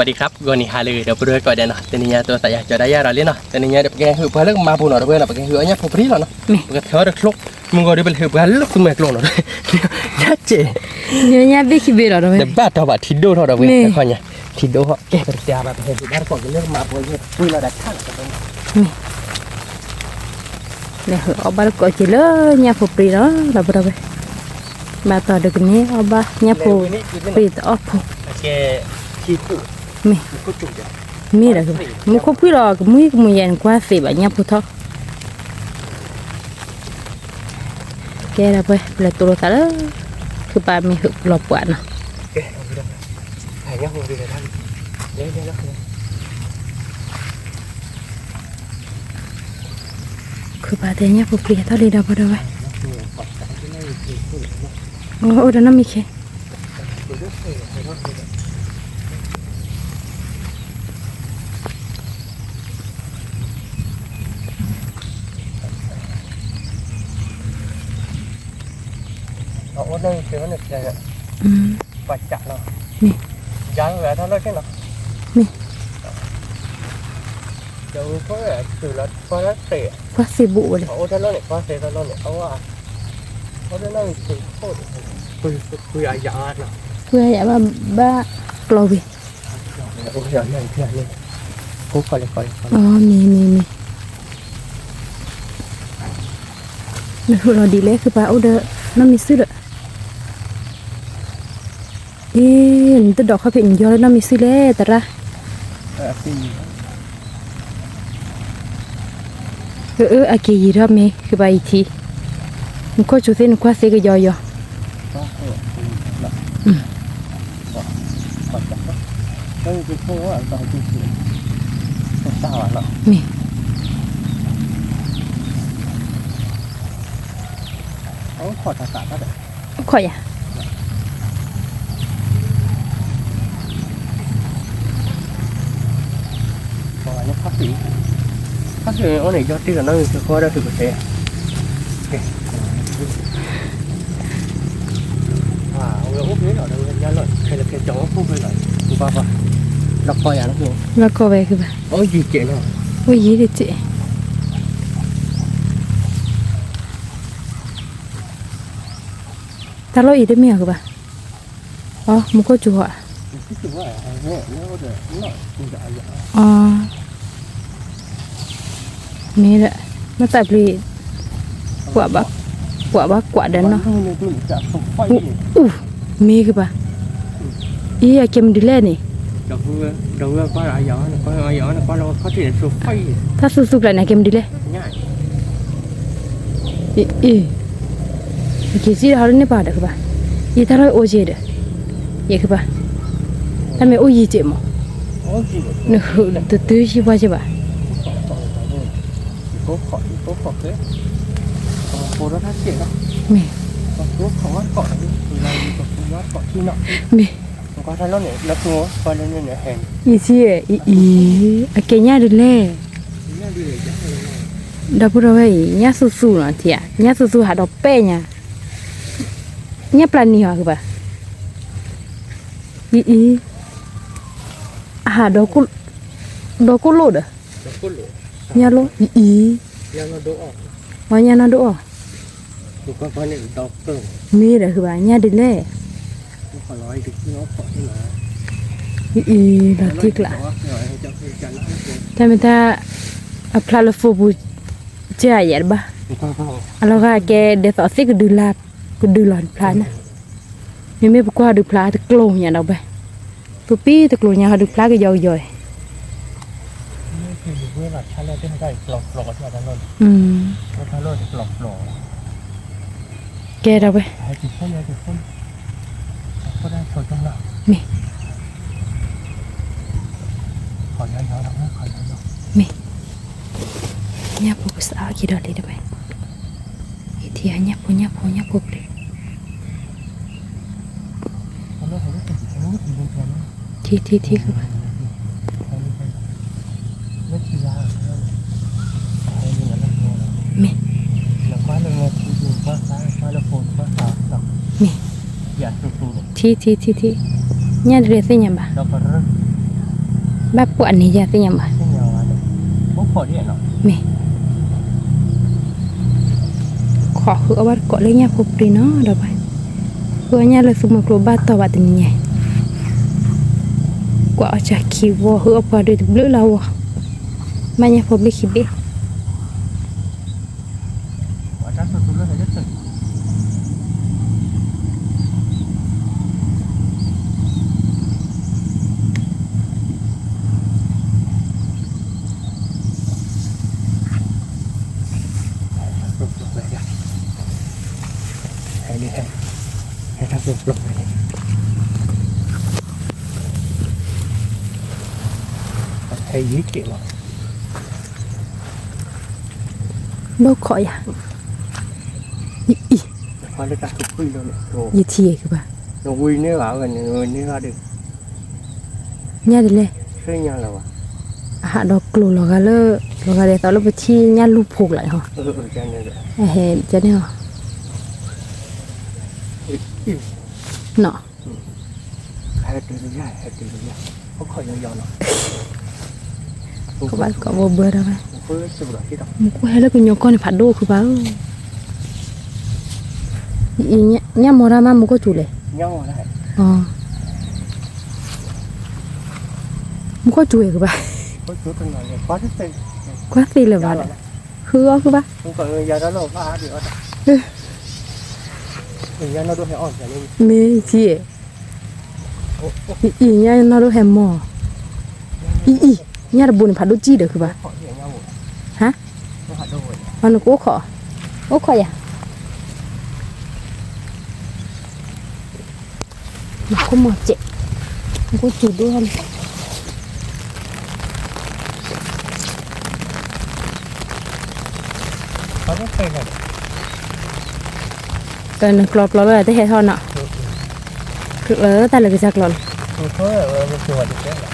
วัสดีครับวันนี้ฮาเลยเดี๋ยวไปดูก่อนเดี๋ยวเนาะตอนนี้ตัวsayaจะได้ยาเราเล่นเนาะตอนนี้เดี๋ยวไปแห่เพื่อนเลิกมาปูนเนาะเพื่อนเนาะไปแห่เนี่ยผมพรีแล้วเนาะไปแห่เด็กคลุกมึงก็เดี๋ยวไปแห่เพื่อนเลิกตัวเมกลงเนาะยัดเจเนี่ยเบคิเบรอเว้ยเดี๋ยวบ้าตัวบ้าทิดโดเท่าเว้ยแต่คนเนี่ยทิดโดเขาแกไปเสียแบบแห่บ้านก่อนเลิกมาปูเนี่ยปุ้ยเราได้ข้างกันเนี่ยเอาบ้านก่อนจีเลยเนี่ยผมพรีแล้วเราไปเลยมาต่อเด็กนี้เอาบ้านเนี่ยผมพรีต่อผมแกที่ปุ๊ มีมีอะไรกันมึงคบพี่หรอกมึงมึงยันกว่าสิบเนี่ยพุทธแกเราไปเลยตัวตาเลยคือปลามีหุบหลบกว่าเนาะแกเอาไปได้หายยังคงดีเลยท่านเดี๋ยวคือปลาเนี้ยผมเปลี่ยนเท่าดีเราไปด้วยโอ้เดี๋ยวน้ำมีแค่เอาได้เจอเนี่ยจะปัจจัยเนาะนี่ย้ายไปเท่าไรกันเนาะนี่เดี๋ยวก็คือรถก็รถเตะก็สิบุเลยโอ้ท่านเราเนี่ยก็เตะท่านเราเนี่ยเอาว่าเขาได้นั่งคือโคตรคืออาญาเนาะคืออาญาบ้ากลอบีโอ้ยอย่างนี้เพื่อนเลยกูก่อนเลยอ๋อมีนี่คือเราดีเลยคือปลาเอาเด้อน้ำมีซื้อเด้อนี่ตัวดอกเขาเป็นยอแล้วน้ำมีซื้อเลยแต่ละอาเกยรอบมีคือไปอีกทีมันก็จุดเส้นก็เสกยอยก็คือพวกว่าตอนที่สุดต้องสาวเนาะนี่เขาขอดสาก็ได้ขออย่านี่ข้าวสีอันไหนยอดที่เรานั่งคือข้อได้ถือเป็นเซ่เราอุ้มนี่หน่อยเราเรียนยันหน่อยใครจะเก็บจังว่าพูดไปหน่อยกูบ้าปะเราคอยอย่างนั้นเราคอยไปคือแบบโอ้ยยีเจ๋งเนาะโอ้ยยีเจ๋งถ้าเราอีได้เมียคือแบบอ๋อมุกก็จั่วอ๋อนี่แหละมาตัดปลีกว่าบักกว่าเดินเนาะมีคือปะอีอะเก็มดีเล่นี่เราก็อะไรย้อนก็อะไรย้อนก็เราเขาที่สุกไฟถ้าสุกๆแล้วนะเก็มดีเล่กี่สิเราเนี่ยป่ะเด็กคือปะอีถ้าเราโอเจเด้อคือปะถ้าไม่โอยีเจมั้งนึกตัวชิบะใช่ปะก็ขอเลยโคตรน่าเกลียดเนาะมีก็ของวัดเกาะนี่คือเราอยู่กับวัดเกาะที่เนาะมีก็ท่านเราเนี่ยนักตัวก็เล่นเนี่ยแห่งอีสิอะเกญ่าดูแลดับเราไว้ญาสู้ๆเนาะเถียญาสู้ๆหาดอกเป้ญาปลาเนียคือปะหาดอกกุโลดญาโลญาโลดอว่าญาโลดอถูกก็เนี่ยดอกตึงมีเด้อคือว่าญาดิเล่ขอร้อยดิเนาะขอที่ไหนดอกที่กละถ้าไม่ถ้าพลาลฟูบูเจ้าใหญ่บ้าเราก็แกเดี๋ยวต่อสิก็ดูลาก็ดูหลอนพลานะไม่บอกว่าดูพลาตะกลงอย่างเราไปตัวปี้ตะกลงอย่างเราดูพลาก็ย่อยเมื่อหลักชั้นแรกที่เขาได้หลอกที่อาจารย์นนท์แล้วเขาเลิกหลอกแกเราไปให้จิตพ่นเลยจิตพ่นก็ได้สวยจังเลยมีขอย้อนๆนะขอย้อนมีเนี่ยพวกสาวกี่ดอกเลยได้ไหมอีที่เนี่ยพวกเลยที่คือว่ามีแล้วก็เลยคือดูว่าซ้ายว่าละโผล่ว่าขวาหรอกมีอย่าสูดที่เนี่ยเรียกเส้นยังบ่แล้วก็เริ่ม บ้าปวดนี่จะเป็นยังไง ไม่ยาวเลยพวกพอที่เนาะ แม่ขอคือเอาวัดเกาะเลยเนี่ยพบดีเนาะเดี๋ยวไปเพื่อเนี่ยเลยสมมติบ้าต่อวัดเป็นไงกว่าจะคิดว่าคือเอาไปดูเรื่องเราอ่ะมาเนี่ยพบเลยคิดดิ ว่าจะสุดเลยจะสุดให้ทำสุดลงไปให้ยิ่งเก่งหรอ โลกขออย่างอี พอได้ตัดทุกปีแล้วเนี่ยโอ้ ยี่เทียคือป่ะ โอ้วิ่งเนี่ยว่ากันเนี่ยว่าดึก เนี่ยเดี๋ยวเลย เคยยังแล้ววะ อาหารดอกกลูเราก็เลิกเราก็เลยตอนเราไปที่เนี่ยลูกผูกไหลเหรอ จังเลย เห็นจะเนี่ยเนาะ ให้ตื่นยากให้ตื่นยากเขาคอยยาวๆเนาะ ก็บ้านก็บ่เบื่อแล้วไป เพื่อสุดที่ต้อง มึงกูให้แล้วกูโยกก้อนผัดโดคือป่ะอีเนี่ยมอรามามึงก็จุเลย ย่อได้ อ๋อมึงก็จุคือป่ะ ก็ชุดกันหน่อยเนี่ยพอที่เป็น กว่าสิเลยว่ะคือคือป่ะ ผมก็ยาแล้วเราฟ้าเดี๋ยวอ่ะอย่างนี้เราดูให้อ่อนอย่างนี้ ไม่ใช่อีเนี่ยน่ารู้แฮมมออีเนี่ยระบุนผัดโดจีเด้อคือป่ะ ขออย่างเงี้ยหมด ฮะ ก็หัดด้วย มันกูขอโอ้ขออย่ามันก็หมดเจ็บมันก็จุดด้วย พอที่เป็นเลย กันกรอบเราเลยแต่เฮ็ดทอนเนาะคือแต่เลยก็จักหล่น เพื่อมันสวยดีแค่ไหน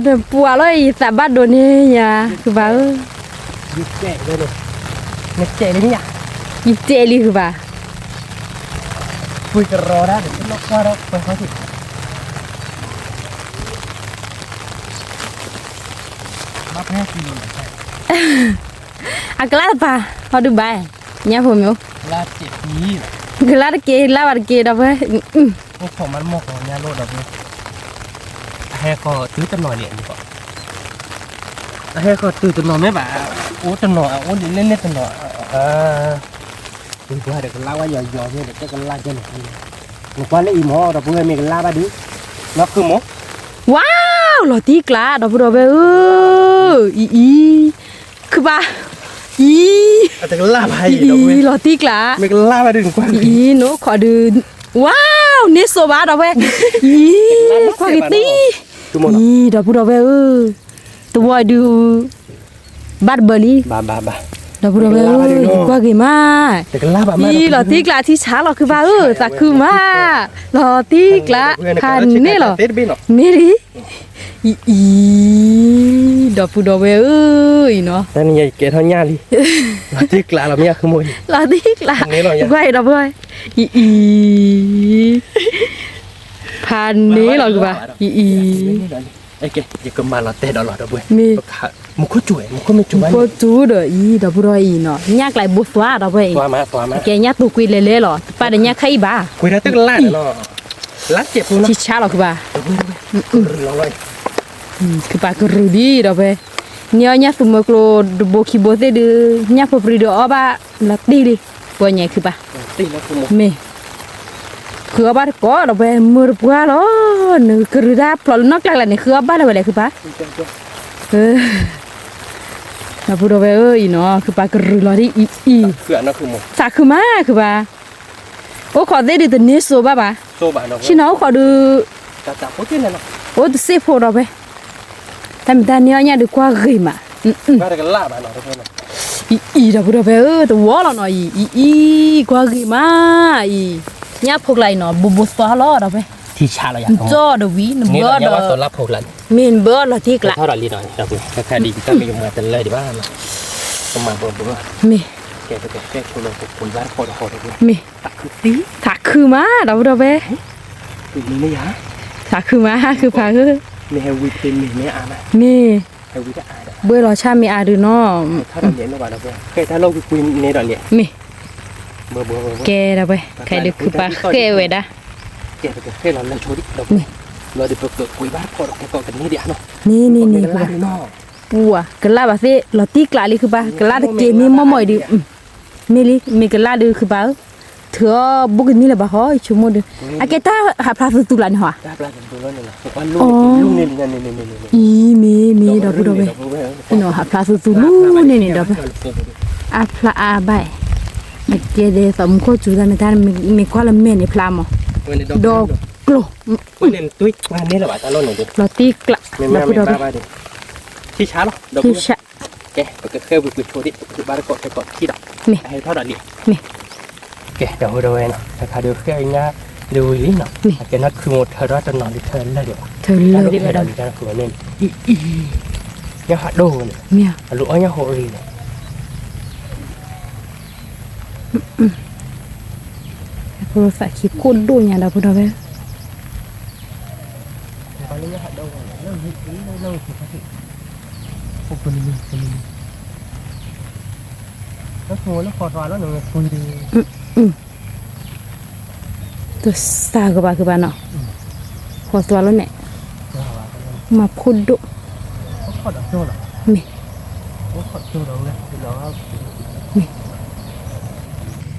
เดี๋ยวปัวเลยสาบัดโดนนี่อย่าคือว่า ยึดแก่เลยเลยยึดแก่เลยเนี่ย อีเจลีคือว่า คุยกันรอได้เดี๋ยวล็อกว่าล็อกไปเขาสิมาแพ้กินเลย Agora pá, pode vai. Nha phụ meu. ลาดเจ็บนี้ Claro que lá vai que dá vai. พวกผมมันหมกของยาโลดแบบนี้ให้ก็ตื้อตำหน่อยเนี่ยดีกว่าให้ก็ตื้อตำหน่อยไม่บ่าโอ้ตำหน่อยโอ้เล่นตำหน่อยดูว่าเดี๋ยวกันล่าว่าหยอๆเนี่ยเดี๋ยวก็กันล่าเจ้าหน่อยมันว่าเล่นอีหมอเราเพื่อนมีกันล่าบ้าดินับคือหมอ Wow, lo tikla, dá pro ver. Que ba. แต่กันล่าไปเดี๋ยวเว้ย Lo tikla. มีกันล่าบ้าดิกว่า No,ขอดู Wow,นี่โซบาดาเว้ยขอกิตี dá pro ver. ตัวดูบัดเบอรี่ บ้า ดาบราเว้ยกว่ากี่มา แต่กันล่าบ้ามา หลอตีกลาที่ช้าหรอคือว่าสักคือมาหลอตีกลาคันนี่หรอนี่ดิอีดอกปูดอกเว้ยเนาะ นั่นใหญ่เกศเท่านี้ดิที่กลาเราไม่อยากขโมย หลอตีกลาไว้ดอกเว้ยอีพันนี้หรอคือว่าอี ไอ้เกศอย่ากำมาเราเตะดอกหลอดเอาเว้ย มี มึงก็จ่วยมึงก็ไม่จ่วย ก็จูเด้อดอกปูดอกเนาะยากหลายบุษวาดอกเว้ย ตัวมา แกยากตุกุยเล่ๆหรอป้าเดี๋ยวยากใครบ้า คุยได้ตึกล่าเนาะลัดเจ็บกูนะ ที่ช้าหรอคือว่า ลองเลย คือปากรูดีดอกเว้ยเนี่ยสมมติเราดูโบคีโบเตดูเนี่ยพอปรีดอบ้าลักดีดิปวดเนี่ยคือปะ ตีแล้วกูหมด เมคือบ้าก็ดอกเว้ยมือปัวล้อนึกคือได้พลนักหลักๆเนี่ยคือบ้าอะไรคือปะนะพูดดอกเว้ยเนาะคือปากรูล้อดิอี เขื่อนนะคือหมด สักคือมาคือปะโอ้ขอได้ดิตัวนี้โซบ้าปะ โซบะเนาะ ชิน้องขอดู จับพวกที่นั่นเนาะ โอ้ตัวเซฟโฟดอกเว้ยแต่ไม่ได้เนี่ยดูกว่ากี่มา มาได้กันล่าบ้านเนาะทุกคนเนาะ ดอกบัวเบตัววอลเนาะกว่ากี่มาเนี่ยพวกไรเนาะบุษบาล้อดอกเว้ย ที่ชาเราอยาก จ้อดวีน นี่ เบอ เรา ร์ด ว่าตัวรับพวกนั้น มีนเบอร์ละที่กละ เท่าไหร่ลีหน่อยครับแค่ดีก็ไม่ยอมมาแต่เลยดีบ้านเนาะต้องมาบ่ มี แกจะแกคนลงคนบ้านคอคอเลย มี ตักคือตี ถ้าคือมาเราเว้ ตีนี้ไม่ยา ถ้าคือมาคือพาคือ มีเฮวิเป็นมีไม่อานะ มี เฮวิจะอาด เบื่อรอชามีอาดูเนาะ ถ้าเราเลี้ยงเราบ้านเราเพื่อแกถ้าเราคุยในดอนเนี่ย มี เบอร์ แกเราไปใครดึกคือปลาแกเวดะ แกจะแค่เราเล่นโชว์ดิเราเดี๋ยวเปิดคุยบ้านคอแกก่อนกันนี่เดี๋ยวเนาะ นี่ คือ คือ บ้านนอก วัวกะลาบาเซลอตีกลาลิคือปลากะลาตะเกมีมอมอยดิมีลิมีกะลาดูคือปลาเถอบุกนี่แหละบ่ฮอยชั่วโมงเดียวอะแกตาหาพลาสตุลันหัว ได้ปลาเป็นตัวนั่นแหละว่าลูกนี่ อีมีดอกบุดอกเวเนาะหาพลาสตุลูนี่ดอกอะพลาอาบายอะแกเดสมโคจูดาเมตามีควาละเมนี่พลามอดอกกล วันนี้ตุ้ยวันนี้แหละว่าตาโน่นเนี่ย ลอตีกลา ไม่ ดอกบุดอก บ้าดิที่ช้าหรอดอก ที่ชะ แกก็เคยบุกโชว์ดิคือบ้านก็กดที่ดอกให้เท่าดอกดิแกเดี๋ยวดูเนาะถ้าเขาดูแค่เงี้ยดูลิ้นเนาะแกนัดคือหมดเธอรัตนอนดิเธอแล้วเดี๋ยว เธอเลยดิ ด ด อ อก กจะคือเนี่ยยังหัดดูเนี่ย เมีย ลูกอ้อยยังโหรีเนี่ย โทรศัพท์คลิปโคตรดูเนี่ยดอกบุดอกเว ตอนนี้ยังหัดดูเนี่ยเริ่มหิวเริ่มหิวเขาสิพวกคนนี้แล้วหัวแล้วคอร์แล้วหนึ่งคุยดี ตัวซากบาคือบ้านเนาะพอตัวแล้วเนี่ยมาพูดดุ เขาขอดอกโจ้หรอ มี เขาขอดโจ้หรอเนี่ยเรา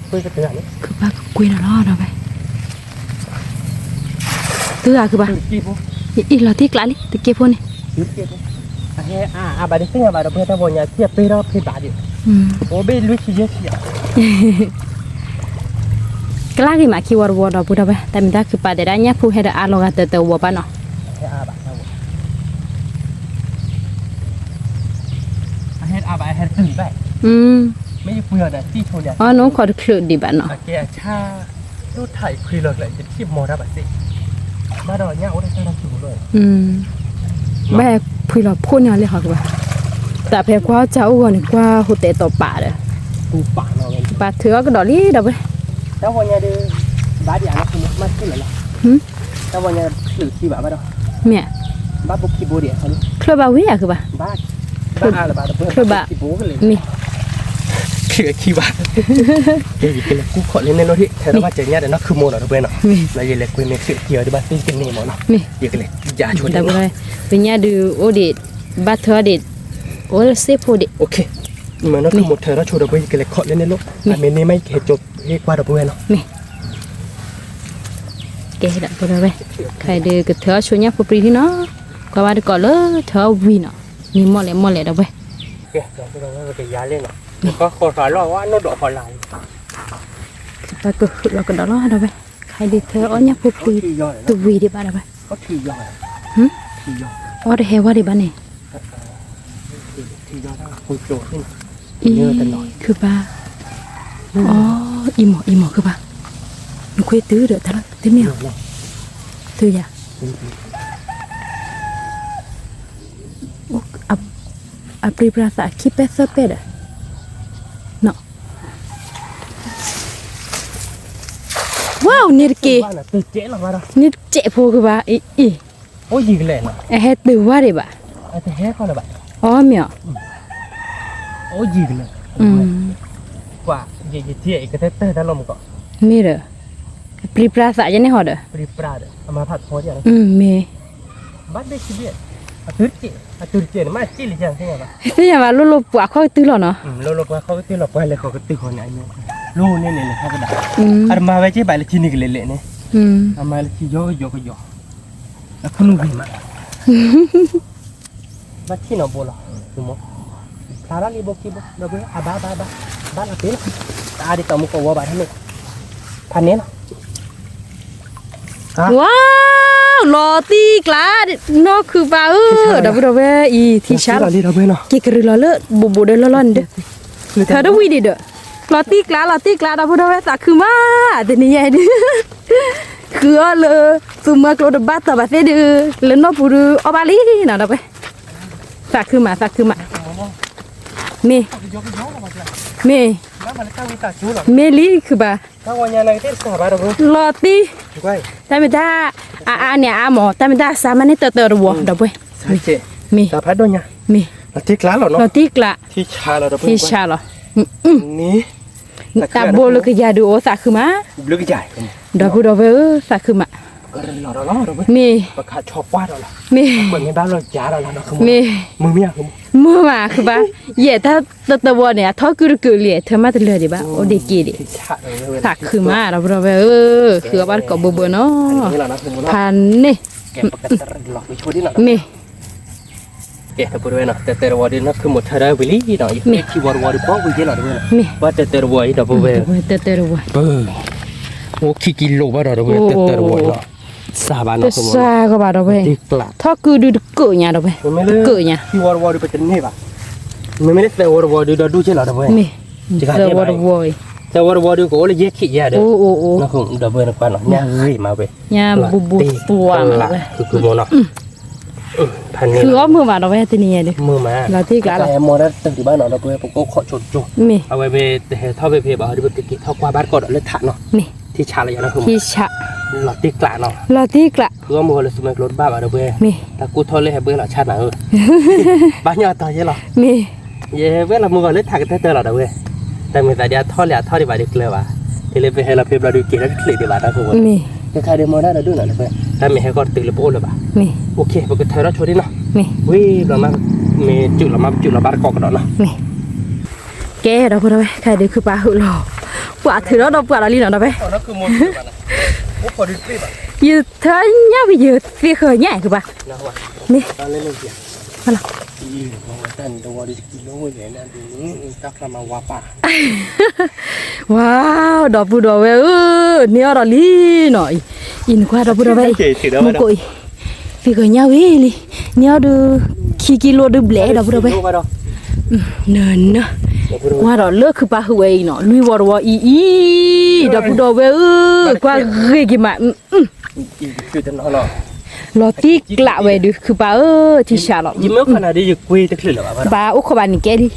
คุยกันเตือน คือบ้าก็กุยน่ะรอดเอาไปตัวคือบ้า กี่ปุ๊บ อีหลอที่กลาลิตะเกียบพวกนี่ กี่ปุ๊บบาดเสียบาดเพื่อถ้าวันนี้เทียบไปเราพิบาดดิโอ้เบลลุยเยอะเสีย กลากี่มาคิววอร์ดบุดาไปแต่ไม่ได้คือปาเดได้เนี่ยผู้ให้ได้อาลงาเตอวัวป้าเนาะ ให้อาบาให้อาบาให้ตื่นไปไม่เบื่อนะที่ชนเนี่ย อ๋อน้องขอคลุดดิบ้านเนาะ แกชาดูไทยคุยเลยจะที่มอรับสิมาดอนเนี่ยโอ้ได้ทำถูกเลย แม่พี่เราพูดเนี่ยเลยค่ะคือบ้าแต่เพียงว่าเจ้าวันนี้ว่าหัวเตะต่อป่าเลย กูป่าเราเลย ป่าเถือก็ดอลี่ดอกไป แล้ววันนี้ดูบ้านอย่างนั้นคือมันขึ้นเลยล่ะแล้ววันนี้หรือที่บ้านบ้านเรา เมีย บ้านบุกคีบูเดียเขาดิ คลุดบาวิอะคือบ้า บ้านอะไรบ้านเพื่อนคีบูกันเลย มี คือคีบ้านเดี๋ยวกินกูขอเล่นในโน้ตที่เธอว่าเจเนี่ยเดี๋ยวนักคือโมหน่อยเพื่อนเนาะแล้วยังเล็กกูไม่คือเกี่ยวที่บ้านที่เป็นนี่หมดเนาะยังเลยอย่าชวน ดอกเลยเป็นเนี่ยดูโอเดดบัตเทอร์เดดโอ้เซฟโอเด โอเคเหมือนนักคือหมดเธอแล้วชวนเราไปยังเล็กขอเล่นในโลกแต่เมนี่ไม่เหตุจบเรียกว่าเราเพื่อนเนาะ แกดับไปเลยใครเดือกับเธอช่วยเนี่ยพอปรีที่เนาะก็ว่าก่อนเลยเธอวีเนาะมีหมดเลยดับไป โอเคเราไม่ไปยาเล่นเนาะก็ขอฝากรอว่าโน้ตดอกขอลาย ไปก็เราก็ดับแล้วดับไปใครเดือเธออ๋อเนี่ยพอปรีตัววีดีบ้าดับไป ก็ทีย่อยทีย่อย อ๋อเดี๋ยวเฮว่าดีบ้านเนี่ย ทีย่อยคุณโจขึ้น อีคือบ้าอ๋ออีหมอคือบ้าหนูคุยตื้อเด้อท่าตื้อเมียวตื้อยาอัปรีปราสาคิเปสเปดเนาะว้าวนิรกี บ้านน่ะตื่นเจ๊หรอวะ นิรเจโพคือบ้าอี โอ้ยิงเลยนะ เฮ็ดตื้อว่าดิบ้า แต่แฮ่ก่อนนะบ้า อ๋อเมียว โอ้ยิงเลยกว่าเยี่ยเที่ยอีกก็เตอร์ถ้าลมก็ มีเด้อปรีปราสาจังได๋ฮอดเด้อ ปริปราดเอามาผัดโพดอย่าง มี บ้านได้ชีวิตตื่นเจ๊มาจี้เลยจังใช่ไหมบ้า สิอย่าว่าลุปว่าเขาตื้อหรอเนาะ เราว่าเขาตื่นหลับไปเลยเขาก็ตื่นคนไหนเนี่ยลูเนี่ยเนี่ยเขาก็ได้อามาไว้ที่บ้านเลยที่นี่ก็เละๆเนี่ยอามาเลยที่ย่อแล้วคุณวิ่งมาบ้านที่นอนบัวหรอถูกมั้ยพลาดลีบกีบเราไปบ้านอะไรเนี่ยอาดิตามุกวัวบ้านนี่พันเนี่ยนะ ว้าวลอตีกลาเนาะคือว่าดับเว้อีที่ชา เราลีเราไปเนาะ กิกรือลอเลบุเดลอนเด้อเธอได้วีดิเด้อลอตีกลาดับเว้ตาคือมาแต่นี่ใหญ่ดิคือเลยซุมากโลดบัตตบาเซเด้อเลนอปูดูอบาลีน่ะดับไปตาคือมามี น้ำมันตั้งวิตาชูหรอ เมลีคือบ่า ถ้าวันยาในเทศบาลเรา ลอตี ถูกไหม แต่ไม่ได้เนี่ยหมอแต่ไม่ได้สามันนี่เตอรัวดอกเว้ย ใช่เจ๊ มี ตาพัดด้วยเนี่ย มี เราที่กล้าหรอเนาะ ลอตีกละ ที่ชาเรา ที่ชาเหรอ นี่ ตาโบลกยาดูโอสักคือมา ลึกใหญ่ ดอกดอกเว้ยสักคือมา ก็เราเนาะเรา มี ประกาศชอบว่าเราละ มี เหมือนในบ้านเราจ้าเราเนาะคือ มี มือเมียคือ มือมาคือบ่าเย่ถ้าตะวัวเนี่ยท้อกุลเลยเธอมาตะเลือดิบ่าโอเด็กกี่ดิ ที่ชาเรา สักคือมาเราเว้ยคือบ้านก็บ่เนาะ นี่เราเนาะคือมือเนาะ พันนี่ แกประกาศหลอกไปช่วยดิเนาะ มี แกแต่บริเวณเนาะแต่ละวันนี้คือหมดทาราวิลีเนาะที่วันป้องวิเยอะเนาะด้วย มี ว่าแต่ละวันเนาะบริเวณ เตอรัว โอ้กี่กิโลบ้าเราด้วยแต่ละวันเนาะสาบาน แต่ เนาะคือ ซาก็บ่าดอกเว้ย ที่กล้า ท้อคือดูเกิดเนี่ยดอกเว้ย มันไม่เลย เกิดเนี่ย ที่วันไปเป็นนี่ป่ะมันไม่ได้แต่วันดูเช่นเราด้วย มีเตอวัว แต่วันก็เลยแยกขี้ยาเด้อ โอ้ นะคือดับเบิลกันเนาะเนี่ยเฮ้ยมาเว้ย ยามบุตัวมา คือโมเนาะพันนี้ คือเอามือมาดอกเว้ยทีนี้ดิ มือมา เราที่กะละ แต่โมได้ตั้งที่บ้านเนาะเราไปผมก็ขอจดจุ มี เอาไว้ไปเท่าไปเพย์บอกดูไปกินเท่ากว่าบ้านก่อนเลยถาเนาะ มี ที่ชาอะไรอย่างนั้นคือ ที่ชะ หลอดตีกละเนาะ เราที่กะ คือว่ามือเลยสมัยรถบ้ามาเว้ย มี แต่กูทนเลยให้เบื่อหลอดชาตินะบ้านยอดต่อเยอะหรอ มี เย่เว้ยเรามือเลยถากันเตอร์หรอเว้ยแต่เมื่อแต่เดียวทอดเลยทอดดีกว่าดีเลยว่ะที่เลยไปให้เราเพย์เราดูกินแล้วคลิกดีกว่านะคือว่า มี ใครเดโมได้เราดูหน่อยเว้ยแต่ไม่ให้ก็ตื่นเลยโบ้เลยป่ะ มี โอเคปกติเราโชว์ดิเนาะ มี วิเรามามีจุดเราบ้านกอกกันเนาะ มีแกเราพูดเอาไว้ใครดีคือปลาหุ่นหล่อปลาถือแล้วเราปลาเราลีนเอาไป นั่นคือมุนมันนะโอ้พอดีคลิปอ่ะ ยืดเธอเนี่ยไปยืดเสียเคยเนี่ยคือปลา นะวะ นี่ ตอนเล่นเสีย มาละ อีมองแต่ตัวดิกิโลเนี่ยนะดูตักละมาวาป่า ว้าวดอกบูดอกเว้ยเนี่ยเราลีหน่อยอินกว่าดอกบูดอกเว้ย มึงกอยพี่ก็เนี่ยเว้ยลิเนี่ยดูขี้กิโลดูเบลดอกบูดอกเว้ยเนินเนาะว่าดอกเลิกคือปลาหวยเนาะลุยวอร์วออีดอกบูดอกเว้ยกว่าเรกิมา อีคือจะนอนเนาะ ลอตีกละเว้ยดูคือปลาที่ชาลอ ยิ้มเมื่อขนาดนี้อยู่คุยตะคลิปหรอวะ ปลาอุคบานิแกดิ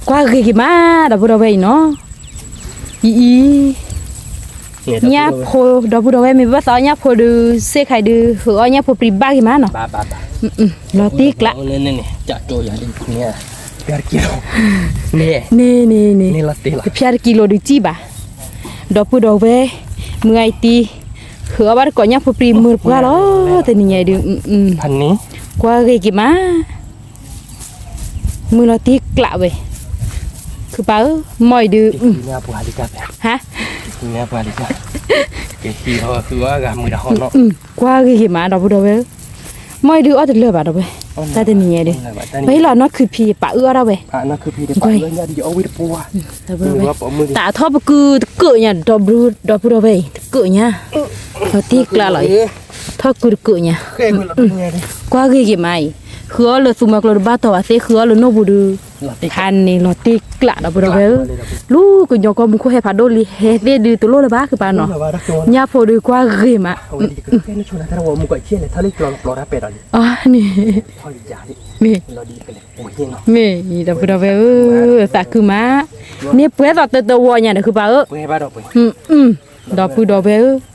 กว่าเรกิมาดอกบูดอกเว้ยเนาะอีเนี่ยพอดอกบูดอกเว้ยมีภาษาเนี่ยพอดูเสกให้ดูหัวเนี่ยพอปริบ้ากี่มาเนาะ บ้า ลอตีกละ นี่จะโจยาดิเนี่ยเปียร์กิโลนี่ นี่ ละตีละ เพียรกิโลดูจีบะดอกปูดอกเว้เมื่อไอตีหัวบ้านก่อนยังพอปรีมือกว่าล้อแต่นี่ไงดูพันนี้ กว่าเกกิมามือเราตีกละเว้คือป้ามอยดู เนี่ยปัวดิกับ ฮะ เนี่ยปัวดิกับเกี่ยวเขาคือว่ากมือดอกเนาะ กว่าเกกิมาดอกปูดอกเว้มอยดูเอาแต่เลือดบาดเว้แต่นี่ไงดูเฮ้ยเราเนาะคือพี่ป้าเอื้อเราเว้ นั่นคือพี่เด็กปัวเนี่ยดิเอาวิดปัว แต่บ่เว้ตาทอปคือเกิดเนี่ยดอกปูดอกเว้เกิดเนี่ยเราตีกละเลยทอคือเกิดเนี่ย เคยมันละเป็นไงดิ qua cái mai khứa là sum mặc là ba tàu sẽ khứa là nó bù được than này là tít lạ đó bù đâu lu cái nhỏ con muốn hay phá đôi li hết về đi tụi lô là bác cái bà nó nhà phô đi qua cái mà แค่นี้ชวนถ้าเรามุกไก่เชี่ยเลยถ้าเล็กเราได้เป็ดอะไร nè พอดีจ่าดิ nè เราดีไปเลยโอ้ยเนาะ nè đó bù đâu ta cứ má nè bữa đó từ qua nhà được bà เพื่อบ้านเราไป đó bù đâu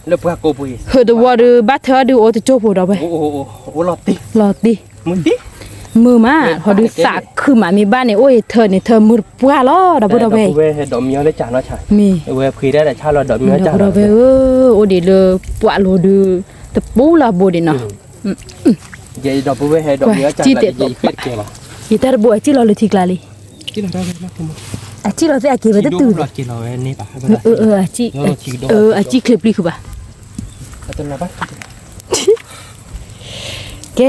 แล้วเพื่อโกบุย hơi từ qua được bắt thở được ô từ chỗ bù đâu โอ้หลอดติ lọt đi มึงดิ มือมาพอดูสากคือหมามีบ้านเนี่ยโอ้ยเธอเนี่ยเธอมือปัวล้อดับดับเว้ย ดอกเมียวได้จ่าเนาะใช่ มี เว้ยคุยได้แต่ชาเราดอกเมียวจ่า ดับเว้ยโอ้เดี๋ยวเลยปัวโลดูตะปูละโบดิเนาะ เย่ดอกเว้ยดอกเมียวจ่าละเย่เกิดเกี่ยว อีตาบัวจีเราเลยทีกลาลี ที่เราได้ไหมคุณ อาจีเราจะอากีไปตื่น หลอดกี่เราเนี่ยป่ะ อาจีอาจีคลิปลีคือป่ะ ตัวละป่ะ แก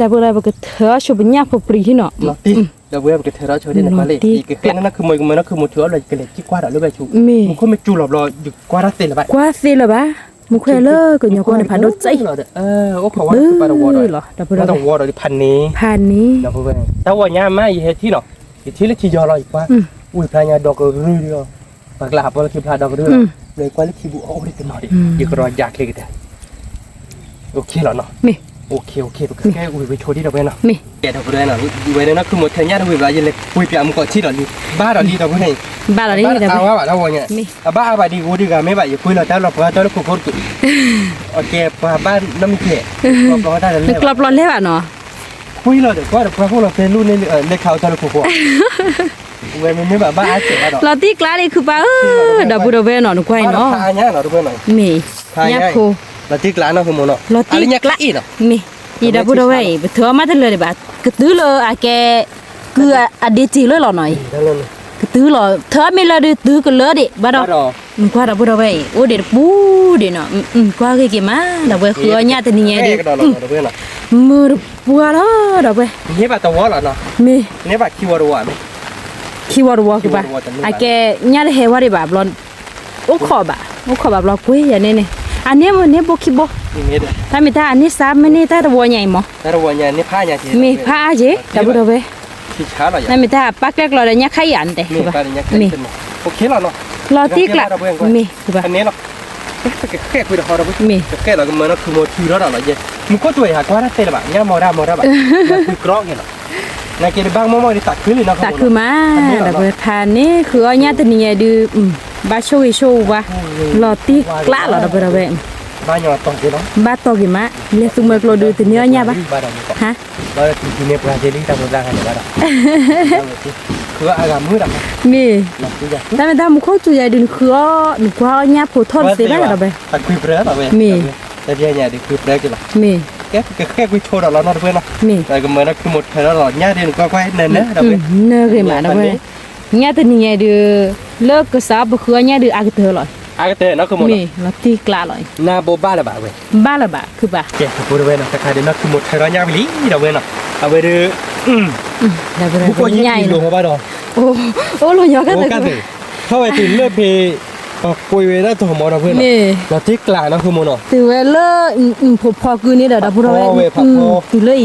ดับอะไรบอกเธอชอบเนี่ยพอปรีที่เนาะ หลอดติดอกเว้ยกับเธอเราช่วยได้ในมาเลยอีกแค่นั้นคือมันคือมุดเถื่อเลยกันเลยที่กว่าเราเลยชูมันก็ไม่จูหลบเราอยู่กว่ารัสเตละป่ะ กว่าสิละบ้ามึงเคยเลิกกับเนี่ยคนในพันรถใจ โอ้เขาว่าคือปลาดวอร์เลย เหรอดับ ปลาดวอร์เลยพันนี้ พันนี้ ดอกเว้ยแต่ว่าเนี่ยไม่เห็นที่เนาะที่เล็กที่ยอเราอีกว่าอุ้ยพลายดอกเรือเดียวปากลาบเราคิดพลาดอกเรือเลยกว่าเล็กที่บุโอ้ได้กันหน่อยอีกรอยยากเลยกันโอเคแล้วเนาะ มี โอ้ โอเคแค่อุ้ยไปโชว์ที่เราไปเนาะ มี แกเราไปเนาะไว้เนาะคือหมดแค่เนี้ยเราไปว่ายังเลยอุ้ยเปียมก่อนที่เราลีบ้าเราลีเราไปไหน บ้านเรานี่ได้ เอา บ่ ว่าเราว่าเนี่ยบ้าบาดีกูดีกันไม่บ่ายคุยเราแต่เราพอเราคุยคนกูโอเคบ้านน้ำเขะเราได้แล้ว มันกรอบร้อนแล้วอ่ะเนาะ คุยเราเดี๋ยวก็พวกเราเป็นรุ่นในเขาตอนเราคุยเว้ยมันไม่แบบบ้าเจ็บอ่ะดอก เราตีกลาเลยคือป่าดับบุดเวเนาะหนูควายเนาะ ทายเนี่ยเราดูเพื่อนหน่อย มียาโค เราตีกลาเนาะคือโมเนาะ เราตี เนี่ยกลาอีเนาะ มีอีดับบุดเวไปเถอะมาทันเลยบาดกระตื้อเลยอะแกคืออะเดจิเลยหรอหน่อย นั่นเลย กระตื้อหรอเถอะไม่เลยตื้อกันเลยดิบ้าดอกกว่าดับบุดเวโอ้เด็ดปูเด็ดเนาะกว่ากี่มาดับเวคือญาตินี่ไงดิ เราดูเพื่อนเนาะ มือปัวแล้วดับเว นี่แบบตัวเหรอเนาะ มี นี่แบบคิวรัวไหม คิวรัวคือป่ะอะแกญาติเฮว่าดิแบบร้อนโอ้ขอบอะโอ้ขอแบบเราคุยอย่างนี้นี่อันนี้มันเนี่ยบ่คิดบ่ นี่เด้อ ถ้ามีตาอันนี้ซ้ำไม่นี่ตาตะวัวใหญ่หมอ แต่รัวเนี่ยนี่ผ้าเนี่ย มีผ้าเจ๊ดับบุดเว ที่ช้าหน่อย ถ้ามีตาปักเล็กเราได้เนี่ยขยันแต่ มี คือป่ะ ผ้าเนี่ยขึ้นมาโอเคแล้วเนาะ รอตีกละมีคือป่ะ อันนี้เนาะแค่คุยกับเขาเรา มี แค่เราก็เหมือนคือโมทีแล้วเราเนี่ยมึงก็ตัวหาก็ได้เตะแบบเนี่ยมอได้แบบคือกรอกเนี่ยเนาะในเกณฑ์บางมอที่ตัดขึ้นเลยนะ ตาคือมาดับเบิดพานนี่คืออันนี้ตัวนี้ดูบาโชวิโชวะรอตีกละเราดับเบิดเว บ้านยอดตองกูเนาะ บาโตกิมะเลสุเมกโลดูตัวนี้อันนี้ป่ะฮะ บ้านที่เนี่ยปลาเจลี่ตามบ้านกันบ้านคืออากาศมืดอ่ะ มี นะคือจะ ถ้ามีตามุขจุยดึงคือหนูว่าอันนี้ผู้ทนเสียได้ดับเบิด ตัดคุยเปลือกแบบแต่เดี๋ยวเนี่ยดิคุยเปลือกกันหรอ มี แค่คุยโชว์เราเนาะเพื่อนเนาะ มี แต่ก็เหมือนคือหมดแล้วเราเนี่ยเดี๋ยวก็ค่อยเนินนะเราไป เนื้อขึ้นมาดับเบิดเนี่ยตัวนี้ดูเลิกก็สาวบ่คืออันนี้ดูอักเธอเลย อากาศเตะเนาะคือหมด มีเราตีกละเลย หน้าโบบ้าละบ่าเว้ย บ้าละบะคือบ้า แกพูดเว้ยเนาะแต่ใครเดี๋ยวนักคือหมดไทยร้อนยากไปลีเราเว้ยเนาะเอาไปดูดับเบิด ผู้คนยิ่ง ใหญ่ ดีลงมาบ้าดอก โอ้โอ้ลุงยอกัน โอ้ เลย กันเลยเข้าไปถึงเลือกเพย์ปุยเวได้ตัวหมอเราเพื่อน นี่ เราที่กลางนะคือโมโน ตือเวลพอคืนนี้เดี๋ยวดับเบิลตือเลย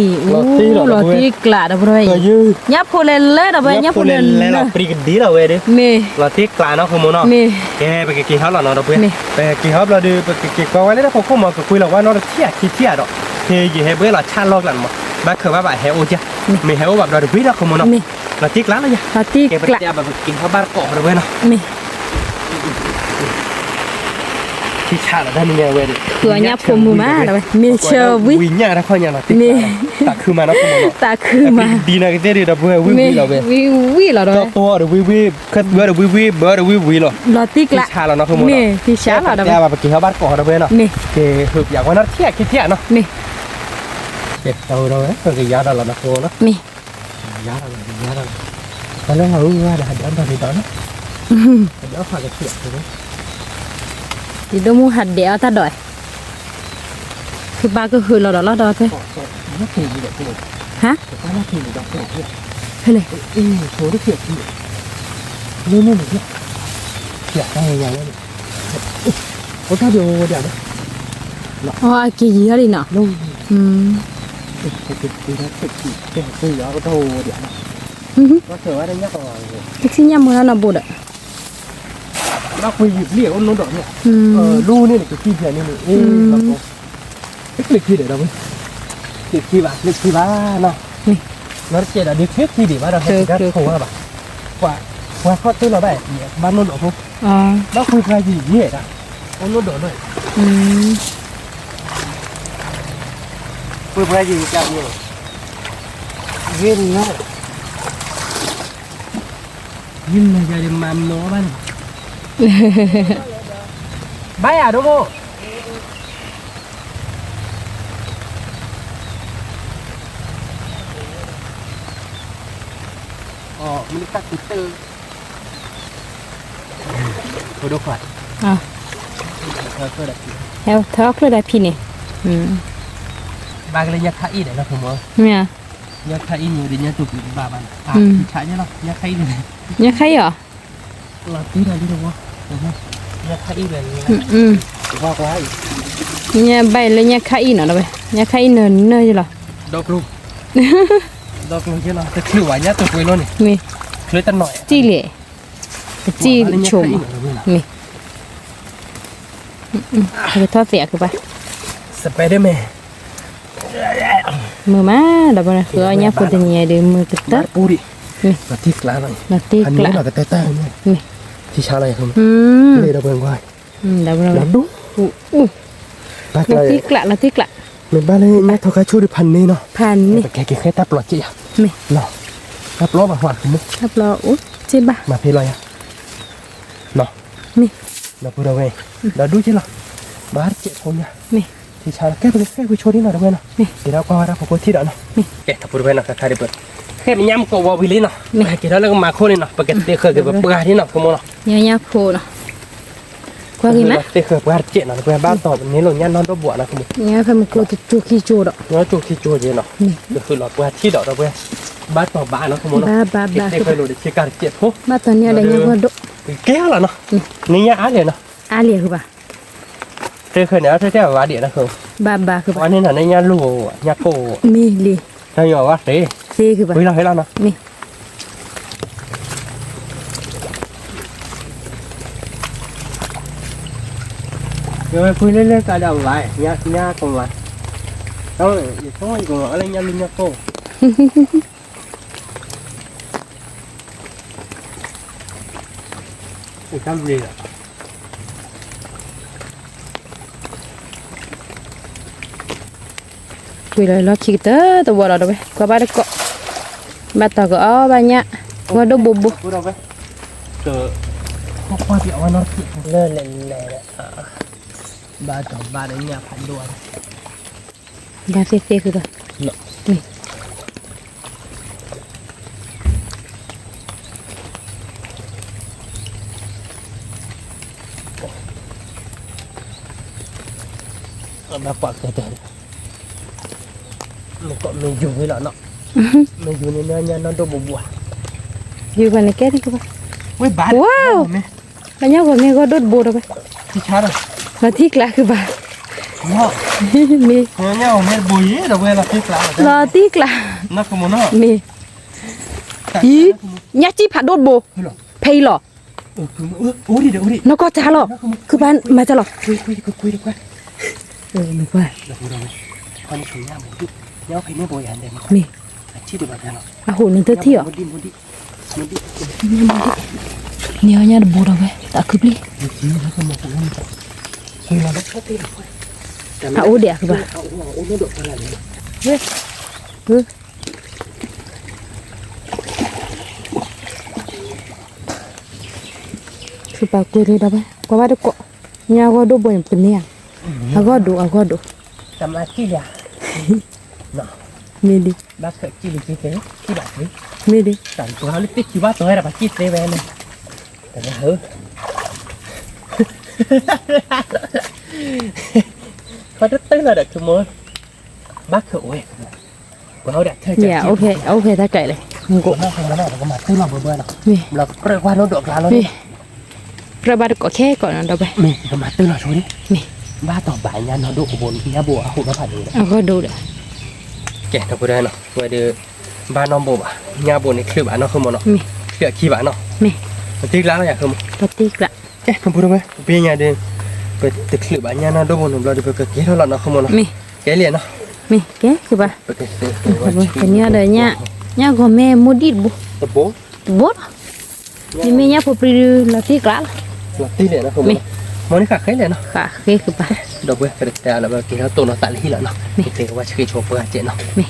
รอตีกละดับเบิล ก็ยืด ยับโพเลนเลยดับเบิลยับโพเลน แล้วเราปรีกันดีเราเว้ยดิ มี เราที่กลางนะคือโมโน มี แกไปกินข้าวเราเนาะเราเพื่อนไปกินข้าวเราดูไปกินข้าวไว้แล้วพอเข้ามาก็คุยเราว่าเราเที่ยคิดเที่ยดอกเฮียยี่เฮเบ้เราชาลอกหลังมาบ้าเคยว่าแบบเฮโอจ้ะมีเฮโอแบบเราดูวิเราคือโมโนเราที่กลางเลยจ้ะ รอตี แกไป กละ เที่ยแบบกินข้าวบ้านเกาะเราเว้ยเนาะ มี ที่ชาเราได้นี่ไงเว้ย คือยับพมือมาดับเบิลมีเชอร์วิ วิ่งเนี่ยนะเขาเนี่ยเราที่ตักคือมานะคือโมโน ตาคือมา ดีนะก็ได้ดับเบิลวิ่งเราเว้ย วิเราด้ว เจ้าย ตัวเดี๋ยววิคัดเบอร์เดี๋ยววิเบอร์เดี๋ยววิหรอ รอตีก ที่ ละ ชาเราเนาะคือโมโน มีที่ช้าเราดับเบิ แก ล มาไปกินข้าวบ้านเกาะเราเว้ยเนาะ มี เกคืออยากว่านัดเที่ยคิดเที่ยเนาะ มี เจ็บตัวเราเอ้ยก็ยาเราละโคเนาะ มี ยาเราตอนแรกเราว่าเดี๋ยวเดินตอนนี้ตอนนะเดี๋ยวฝากจะเที่ยใช่ไหม ดิดูมูหัดเดียวตาดอยคือบ้าก็คือเราดอไป นักขี่ดีเด็กที่ ฮะ แต่นักขี่ดีเด็กที่ เฮ้ยเลย โชว์ได้เที่ยที่นี่นี่เนี่ยเที่ยได้ยังไงเนี่ยโอ้ถ้าเดี๋ยว อ๋อกี่ยี่ห้อดิเนาะ นู่น อืม คือแล้วก็โทรเดี๋ยวก็เถอะว่าได้ยากกว่า ที่ยามมือเราบุดอ่ะ เราคุยเรียกว่าโน้ตดอกเนี่ย อืม ลู่นี่คือที่เพียนี่นี่เราก็เล็กที่เดี๋ยวเราไปเล็กที่บ้านเล็กที่บ้านเนาะเราเจอเด็กเล็กที่ดีว่าเราเห็นกันโค้งอะแบบว่าเขาตื้อเราได้บ้านโน้ตดอกปุ๊บ อ๋อ เราคุยกันยี่เหี้ยอ่ะโน้ตดอกด้วย อืม คุยกันยี่จังเนี่ยเว้นเนาะยิ้มเลยจะได้มาโน้บ้านบายอ่ะดูโมอ๋อมันตัดติดเตอร์โคตรขวัญ อ๋อ ก็ได้ แล้วทอกเลยได้พี่นี่อืม บางเลยยักษ์อีเดี๋ยวเราผมว่า เนี่ย ยักษ์อีอยู่เดี๋ยวยักษ์ตุกอยู่บ้านใช่ไหมยักษ์อีเลย ยังใครเหรอ เราตีอะไรที่เราว่ายักษ์อีเลย อืม ว่าไว้ เนี่ยใบเลยเนี่ยใครเนาะนะเว้ยเนี่ยใครเนินเนยเหรอ ดอกลูกดอกลูกเยอะเนาะแต่คือว่ายักษ์ตุกไว้แล้วนี่ มี เลยตั้งหน่อย จี้เหล่จี้ชมมีไปทอดเสียคือปะ สไปเดอร์แมน มือมาดับนะคือเอาเนี่ยพูดอย่างเงี้ยเดี๋ยวมือตึ๊ด ปูดิ นี่ มาที่กลางหน่อย มาตี อัน ก นี้ ละ เราก็แต่เนี่ย นี่ ที่ชาอะไรคือ ม เลยเราเบิ่งไว้ ดับนะ เราดูบ้าน มา เลย ตีกละมาตีกละ เหมือนบ้านเลยแม่ทอคาชูดิพันนี่เนาะ พันนี่ แกแค่ตาปลอดจีอ่ะ นี่ เนาะตาปลอดมาหวานคือมุก ครับรออุ๊ยเจ็บปะ มาเพลอยอ่ะเนาะ นี่ เราพูดเอาไว้เราดูจีละบ้านเจ็บคนเนี่ย นี่ ที่ชาแค่ไปโชว์นี่หน่อยได้ไหมเนาะเดี๋ยวเราก็รับผมที่เดี๋ยวเนาะแกถ้าพูดไปเนาะใครได้เปิดแค่มีย้ำก็ว่าวิลลี่เนาะแกแล้วก็มาโคนี่เนาะปกติเคยแบบปลาที่เนาะคือมั้งเนาะ เนี่ยโผล่เนาะกว่ากี่ไหม เตะเคยปลาเจ็ดเนาะปลาบ้านต่อแบบนี้หล่นยันนอนตัวบวชนะคือมั้ง เนี่ยพามันกลัวจะจูขี้จูดอ่ะ เนาะจุกที่จูเจเนาะก็คือหลอดปลาที่เนาะเราไปบ้านต่อบ้านเนาะคือมั้งเนาะ บ้า เตะเคยหลุดที่การเจ็ดพวก มาตอนนี้อะไรเนี่ยพอด แก้วเหรอเนาะนี่ยาเลยเนาะ อาเลียคือปะ เตะเคยเนี่ยเตะแค่ว่าเดียวนะคือ บ้าคือปะ วันนี้น่ะในยาลูยาโก มีลี ถ้าอยู่ว่าเตะ เซคือปะ เฮ้ยเราให้เราเนาะ นี่ เดี๋ยวไปคุยเล่นๆกันเดี๋ยวไว้ยาตรงวันเอาอย่าต้องอีกว่าอะไรยาลูยาโกไอ้คำเรียก คุยเลยเราคิดตัวเราด้วยกว่าบ้านก็บ้านต่อก็อ๋อบ้านเนี้ยว่าดูบุบ พูดเอาไปเจอพวกพ่อที่เอาไว้นอนที่เล่นเลยบ้านต่อบ้านเนี่ยพันดวน บ้านเซ่คือปะนี่ มาปากเตะมันก็ไม่อยู่นี่แหละเนาะไม่อยู่ในเนื้อเนี่ยนอนตัวบัว อยู่กันในแก่นี่คือปะ เว้ยบ้าน ว้าวบ้านเนี้ยก็เนี่ยก็ดูดบุบไป ที่ชาร์จ มาที่กลาคือปะ เนาะ มี เนี่ยผมไม่บุยเดี๋ยวเวลาที่กลาง รอที่กลา นักขโมยเนาะ มีอียักษ์จีผัดโดดบุเพย์หรอ โอ้ดิเดี๋ยวดิ nó có cha lọ cứ bán mà cha lọ คุยดีกว่า mình qua เราพูดเอาไว้พอในถุงยาหมูดิเนี่ยเอาไปเนี่ยบ่อยอันเดียว mi ที่เดียวกันเนาะ à hổ nên tới thiểu มันดิ nhiều nha bố đâu vậy đã cướp đi แล้วก็มาตรงนั้นเฮ้ยเราต้องเข้าตีหรอก à ô đẻ rồi bà เอาโอ้โหดอกอะไรเนี่ย คือปากกูเลยđâu vậy qua bắt được cọ nhà có đồ bồi bên này à có đồ จำมาที่เดียวเนาะ mi đi บ้าเกิดที่เจ๊ที่แบบนี้ mi đi สั่งตัวเขาลิติคิดว่าตัวอะไรแบบคิดเซเว่นเลยแต่ละเฮ้อเขาจะตื้อเลยเด็กทุกคนบ้าเกิดเว้ยเราเด็กเธอจะ dạ ok ta chạy này กูน่าฟังแล้วเราก็มาตื้อเราเบื่อๆเนาะ mi เราเรียกว่าเราดอกลาเรา mi rồi bắt được cọ khe cọ nào đâu vậy มีก็มาตื้อเราช่วยดิ mi บ้าต่อบ่ายงานเราดูขบวนเฮียบัวหุ่นเราผ่านดูเลย à có đồ đấy แกถ้าพูดได้เนาะว่าเดือบ้านน้องบัวเฮียบัวนี่คือบ้านน้องคือมันเนาะ mi คือขี้บ้านเนาะ mi ตื้อแล้วอยากคือ bắt tí lạ แกทำพูดได้ไหมเป็นยังไงเดือไปตึกคือบ้านเฮียน้องดูบนเราดูไปเกี่ยวเราเนาะคือมันเนาะ mi แกเรียนเนาะ mi cáiคือbà ไปเกี่ยว cái nhà đời nhà có mẹ mua đi bu ตะโบ bố thì mẹ nhà phụ pri là tí lạ หลับตีเลยนะคือมันนี่ขาดแค่เลยเนาะ cả kheคือbà ดอกเบี้ยกระเตะแล้วกินแล้วตัวเราตัดที่แล้วเนาะเตะว่าชื่อโชว์เพื่อเจเนาะ mi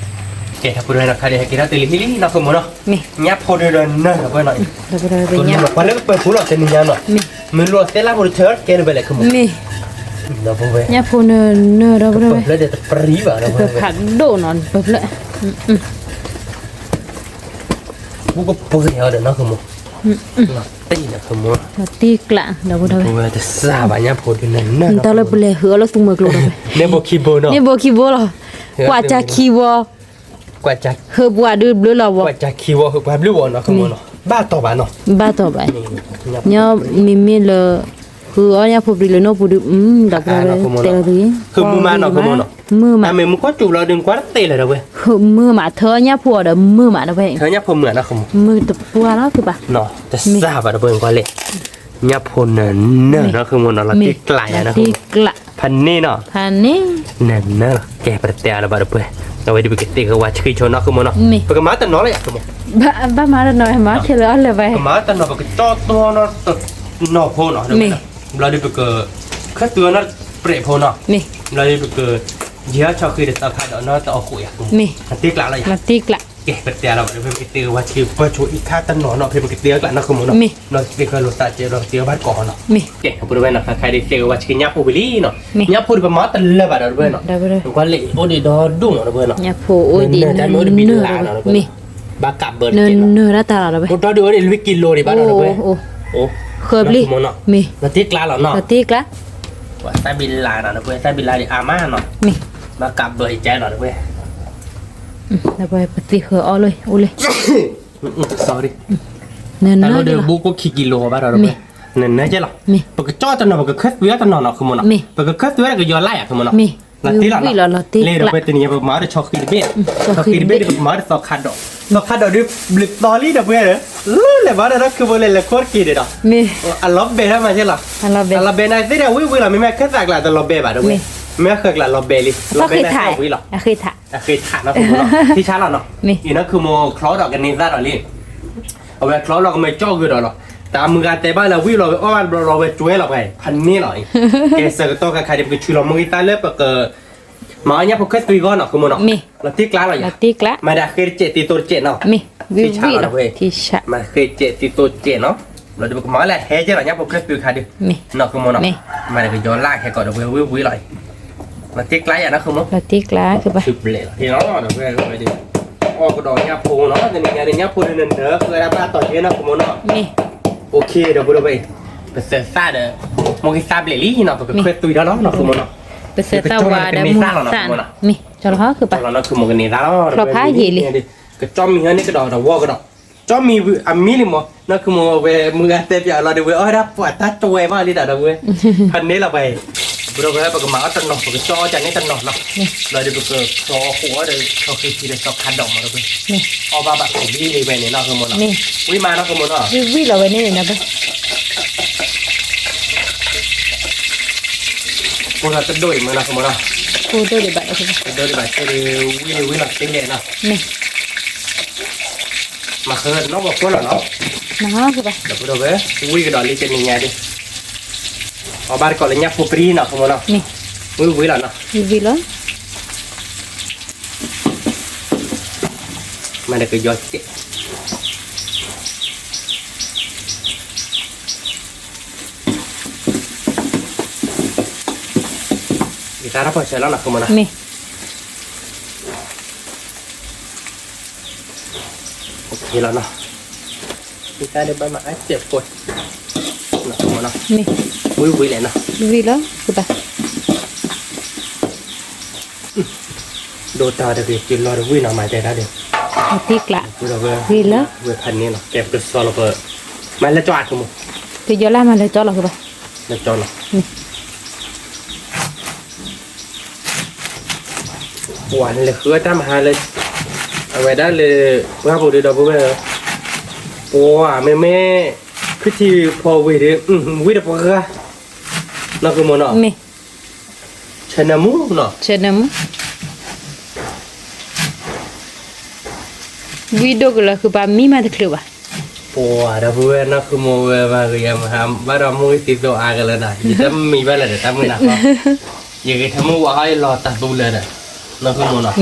แกถ้าพูดได้เนาะใครได้กินแล้วตีลิลิเนาะคือมันเนาะ mi ยับพอเดินเนาะเพื่อนหน่อย rồi ตัวนี้ nhà แบบว่าเลิกไปพูดหรอกเจนี่ยันเนาะ mi มันรัวเตล่าบริเทิร์ดแกเลยไปเลยคือมัน mi เราพูดไป nhà phụ nơ đâu เปิ rồi ดแล้วเดี๋ยวปรีบอ่ะเราพูด cái ไป phản đồ nó bập lại กูก็พูดเยอะเดี๋ยวเนาะคือมันตีนะคือมัน là tí lạ đâu พู đâu ดไปแต่ซาบะยับพูดอยู่นั่นเนาะ tao lại bলে hứa nó tung mực luôn rồi เนี่ยบอกคีโบเนาะ นี่บ่คิดบ่หรอ กว่าจะคิดบ่ กว่าจะ เฮอบ่ดื้อบ่หรอก ว่าจะคีโบคือกว่าบลูเนาะคือมันเนาะบ้าต่อบ้านเนาะ บ้าต่อไป ยับ nhớ mình làคืออ๋อเนี่ยพอดีเลยเนาะพอดีดับเลยเตะเลย คือมือมาเนาะคือมันเนาะ มือมา แต่มึงก็จูบเราดึงกว่าเตะเลยนะเว้ย คือมือมาเธอเนี่ยผัวเด้อมือมาเด้อเว้ย เธอเนี่ยพอเหมือนนะคือ มือตะปัวเนาะคือปะ เนาะจะซาบะเบิ่งกว่าเลย ยับพนเนอเนาะคือมันเราติกลายนะคือพันนี่เนาะ พันนี่ เนอแกประเดี๋ยวเราบ้าเพื่อเราไปดูกิจที่เขาว่าชื่อชนเนาะคือมันเนาะปกมาแต่น้อยเลยคือมัน บ้ามาแล้วน้อยมาเชื่อเลยไป ปกมาแต่น้อยปกจอตัวเนาะตัวนอโพเนาะเราดูปกแค่ตัวนั้นเปรย์โพเนาะเราดูปกเยอะชอบคือเด็ดตาขาดเนาะแต่เอาคุยอ่ะติกลายอะไร มาติกละ แกประเดี๋ยวเราไปกิจที่ว่าชื่อว่าช่วยอีกค่าตันหนอเนาะเพื่อกิจที่กันนะคือมันเนาะเราติดกันรถตาเจอเราเจอบ้านก่อนเนาะแกบริเวณนะใครได้เจอว่าชื่อยับพูบิลี่เนาะยับพูดประมาณแต่ละบาทเราด้วยเนาะก็เลยโอ้ดีดอดุ้งเราด้วยเนาะ ยับพูโอ้ดีเนื้อมี บากับเบิร์ด เนื้อละตาเราไป เราดูว่าวิกิโลดิบ้านเราด้วยโอ้ เคยบลิมี นาทีกลาหรอเนาะ นาทีกละ ว่าไซบิลลาเนาะด้วยไซบิลลาดิอาม่าเนาะ มี บากับเบิร์ดใจเนาะด้วย แล้วไปปฏิเคยเอาเลยโอ้เลย sorry เนื้อ แต่เราเดือบุกก็กี่กิโลบ้านเราด้วยเนื้อใช่หรอปกติจอตันเนาะปกติคัดเวียตันเนาะคือมันเนาะปกติคัดเวียก็ย้อนไล่อะคือมันเนาะ นาทีละเลยเราไปตัวนี้ประมาณช็อกกี้เบสช็อกกี้เบสประมาณสองคันดอกสองคันดอกดิบลิปตอรี่ดอกเบี้ยเลยบ้านเราคือโบเลเลยโคตรกี่เด็ดอ่ะมีอัลลอฟเบย์มาใช่หรออัลลอฟเบย์นั่นที่เราวิเราไม่แม่แค่สักหลายแต่ลอฟเบย์บ้านเราไม่เคยหลายลอฟเบย์ลิลอฟเบย์นั่นวิหรอเคยถ่ายนะคุณเนาะที่ช้าเราเนาะอีนั่นคือโมคลอดออกกันนี่ได้หรอลิเอาไว้คลอดเราก็ไม่จ่อคือหรอแต่มือการแต่บ้านเราวิเราอ้อนเราไปช่วยเราไปพันนี่หน่อยแกเสกตัวกับใครเดี๋ยวไปช่วยเรามือตาเล็บก็มาเนี่ยพวกแค่ตุยก้อนเนาะคือมันเนาะเราตีกล้าเราอย่างตีกล้ามาได้เคยเจติโตเจเนาะวิวิเราที่ชะมาเคยเจติโตเจเนาะเราจะบอกมาแหละเฮ้ยเจ้าเนี่ยพวกแค่ตุยขาดิเนาะคือมันเนาะมาได้ก็ย้อนลากแค่ก่อนเดี๋ยววิเลยมาตีกล้าอย่างนั้นคือมั้งเราตีกล้าคือปะสุดเลยที่เราเนาะเพื่อนไปดิอ๋อก็ดอกเนี่ยโพเนาะแต่เนี่ยโพเดินเด้อคือรับต่อเยอะนะคือมันเนาะโอเคเดี๋ยวเราไปเป็นเซซ่าเด้อมองที่ซาเบลลี่เนาะก็เคยตุยแล้วเนาะคือมันเนาะเป็นเซต้าวาดมูสันมีจอร์ฮคือปะเราคือมกันนี่แล้วเราพายเยลิก็จอมมีเงินนี่ก็ดอกเราวอกก็ดอกจอมมีอามิลิมอนั่นคือมเวมือเตปยาเราดูเว้ยรับปวดตาตัวมาลิดาเว้ยพันนี้เราไปเราไปปกมาตันหนอกปกจอจากนี้ตันหนอกเนาะเราดูปกจอหัวเดี๋ยวเราคือที่เราชอบคัดดอกมาเราไปเอาบาแบบวิลีไปเนี่ยเราคือมันวิมาเราคือมันเนาะวิเราไปนี่นะปะพวกเราจะด้วยมือนะคือมันเนาะโอ้ด้วยดีแบบโอเคด้วยดีแบบวิหลักเต็งเลยนะมาเคยน้องบอกว่าเหรอเนาะน้าคือปะเดี๋ยวเราไปวิกระดอนลิเจนยังไงดิเอาบาร์ก่อนเลยเนี่ยฟูปรีนะคือมันเนาะวิหลังเนาะวิแล้วมาเด็กก็ยอดเจ๊Kita apa jalan aku mana? Nih. Oke lah nah. Kita ada banyak aja kok. Nah, mana? Nih. Wui lah nah. Wui lah, kita. Dota ada kecil lah, wui nama ada dah deh. Tik lah. Wui lah. Wui panen lah, kep ke soal apa? Malah cuat kamu. Kejolah malah cuat lah kita. Malah cuat lah. Nih. หวานเลยคือถ้ามาหาเลยเอาไว้ได้เลยว่าผมดูดอกบัวเลยปัวแม่คือที่พอวิธีวิธีปัวก็นั่นคือมันเนาะเชนมูเนาะเชนมูวิดีโอก็เลยคือแบบมีมาตะคริวอ่ะปัวดอกบัวนั่นคือมัวมาคือยังทำบ้านเราไม่ติดตัวอากันเลยนะยิ่งมีบ้านเลยทำไม่หนักก็ยังทำมัวให้รอตัดดูเลยนะนั่นคือมันเนาะ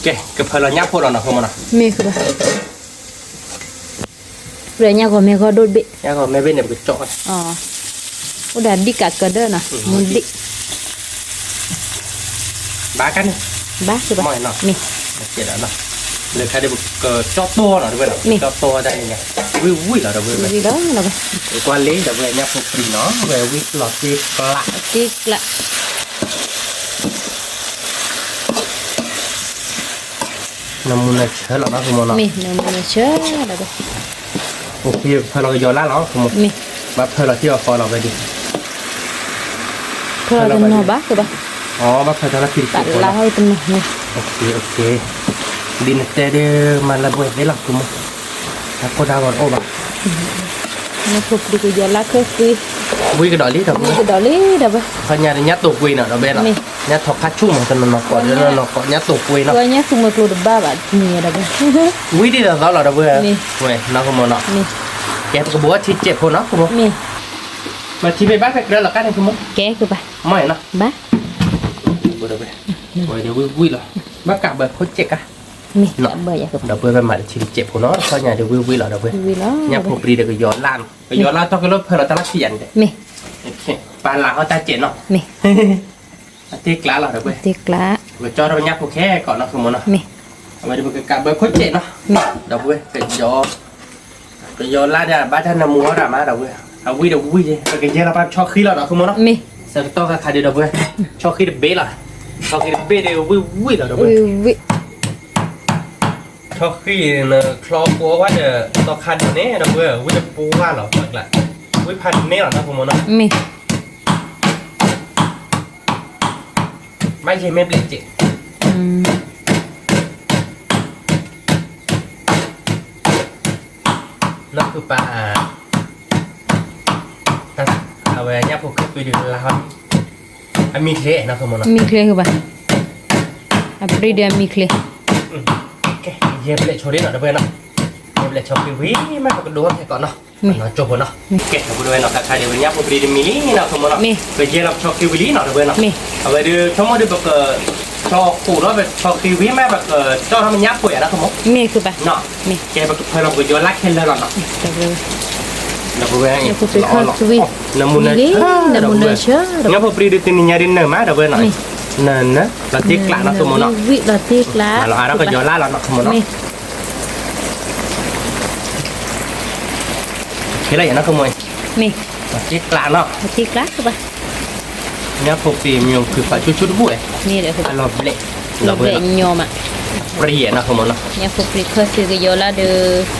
แกกับพลังยักษ์พอเราหนักคือมันเนาะมีคือปะเรื่องยักษ์ก็มีก็โดดเบะยักษ์ก็ไม่เป็นแบบกระจกอ๋อudah dikat ke dah nah mudik bahkan bah coba nih oke dah nahเลยใครได้ke coto lahด้วยนะcotoได้ยังไงวิlahด้วยวิlah lahกว่าเลี้ยงแต่เวลาเนี่ยพวกปีน้องเวลาวิหลอดที่กละน้ำมันเชื่อหรอนะคุณมอนะมีน้ำมันเชื่อแล้วก็โอเคพอเราโยนล่าแล้วคุณมอมีแบบพอเราที่ว่าพอเราไปดิพอเราเป็นนอบ้าคือปะอ๋อแบบพอเราคิดตัดแล้วให้เป็นนี่โอเค din tede malabuh belah tu mah aku dah gon oh bah nó phục đi cái giờ lá khơi quy vui cái đó lý đâu cái đó lý đâu vậyเขาnhà nhát tổ quỳ nào đó bên nào nhát thọc khát chung mà cho nó có nó có nhát tổ quỳ nó tôi nhớ không được được ba bạn nhiều đâu vậy vui đi là đó là đâu vậy vậy nó không muốn nó kẹp cái búa thì chẹp thôi nó không muốn mà chỉ về bác phải đó là cái này không muốn kéo cơ ba mày nó bác vừa đâu vậy rồi giờ vui rồi bác cả bờ khối chẹp à nè bơi vậy đầu bơi bên mặt chỉ chẹp của nó sau nhà đều vui là đầu bơi nhà phục đi được cái gió lan to cái lớp hơi là ta lắc tiền đấy nè bà là họ ta chẹp nó nè tiếc lá là đầu bơi tiếc lá rồi cho nó nhát phục khe còn nó không muốn nó nè mà được cái cả bơi khối chẹp nó đầu bơi cái gió lan ra ba thân là mua ra mà đầu bơi vui đầu vui gì cái gì là ba cho khí là nó không muốn nó nè sao to cái khai được đầu bơi cho khí được bế là cho khí được bế đều vui là đầu bơi cho khi nó kho quá quá giờ to khăn nè đâu vừa vớiปูhoa lỏ hoặc là vớiพันnè là nó không muốn nó miไม่ใช่เม็ดเล็กจินั่นคือปลาเอาไว้เนี่ยพวกคือดูละครับอันมีเคลนะคุณมโน mi kle cơ ba apri dia mi kle oke ये ले छोड़ी ना đâu nó ये ले छोड़ी we mà có đồ hay còn nó nó chụp nó oke nó bữa nó khai đi với nhau bữa đi mili nào không nó bây giờ làm cho cái ví nó đâu nóเอาไปดูทั้งหมดดูแบบcho cụ nó về cho cái ví màแบบcho nó nháp quẻ đó không có mi cơ ba nó cáiแบบphải làm cái gió lắc lên rồi nó nó vừa nghe nó muốn nó vừa đi tin nhà đi nở má đâu nó nên á là tiếc lạ nó không nó vị là tiếc lá mà nó có gió lá là nó không nó cái này nó không mày mi tiếc lạ nó tiếc lá cơ ba nhá phục tìm nhiềuคือphải chút bụi mi để cơ lọp lệ nhom ạ bây giờ nó không nó nhá phục đi khơi từ cái gió lá de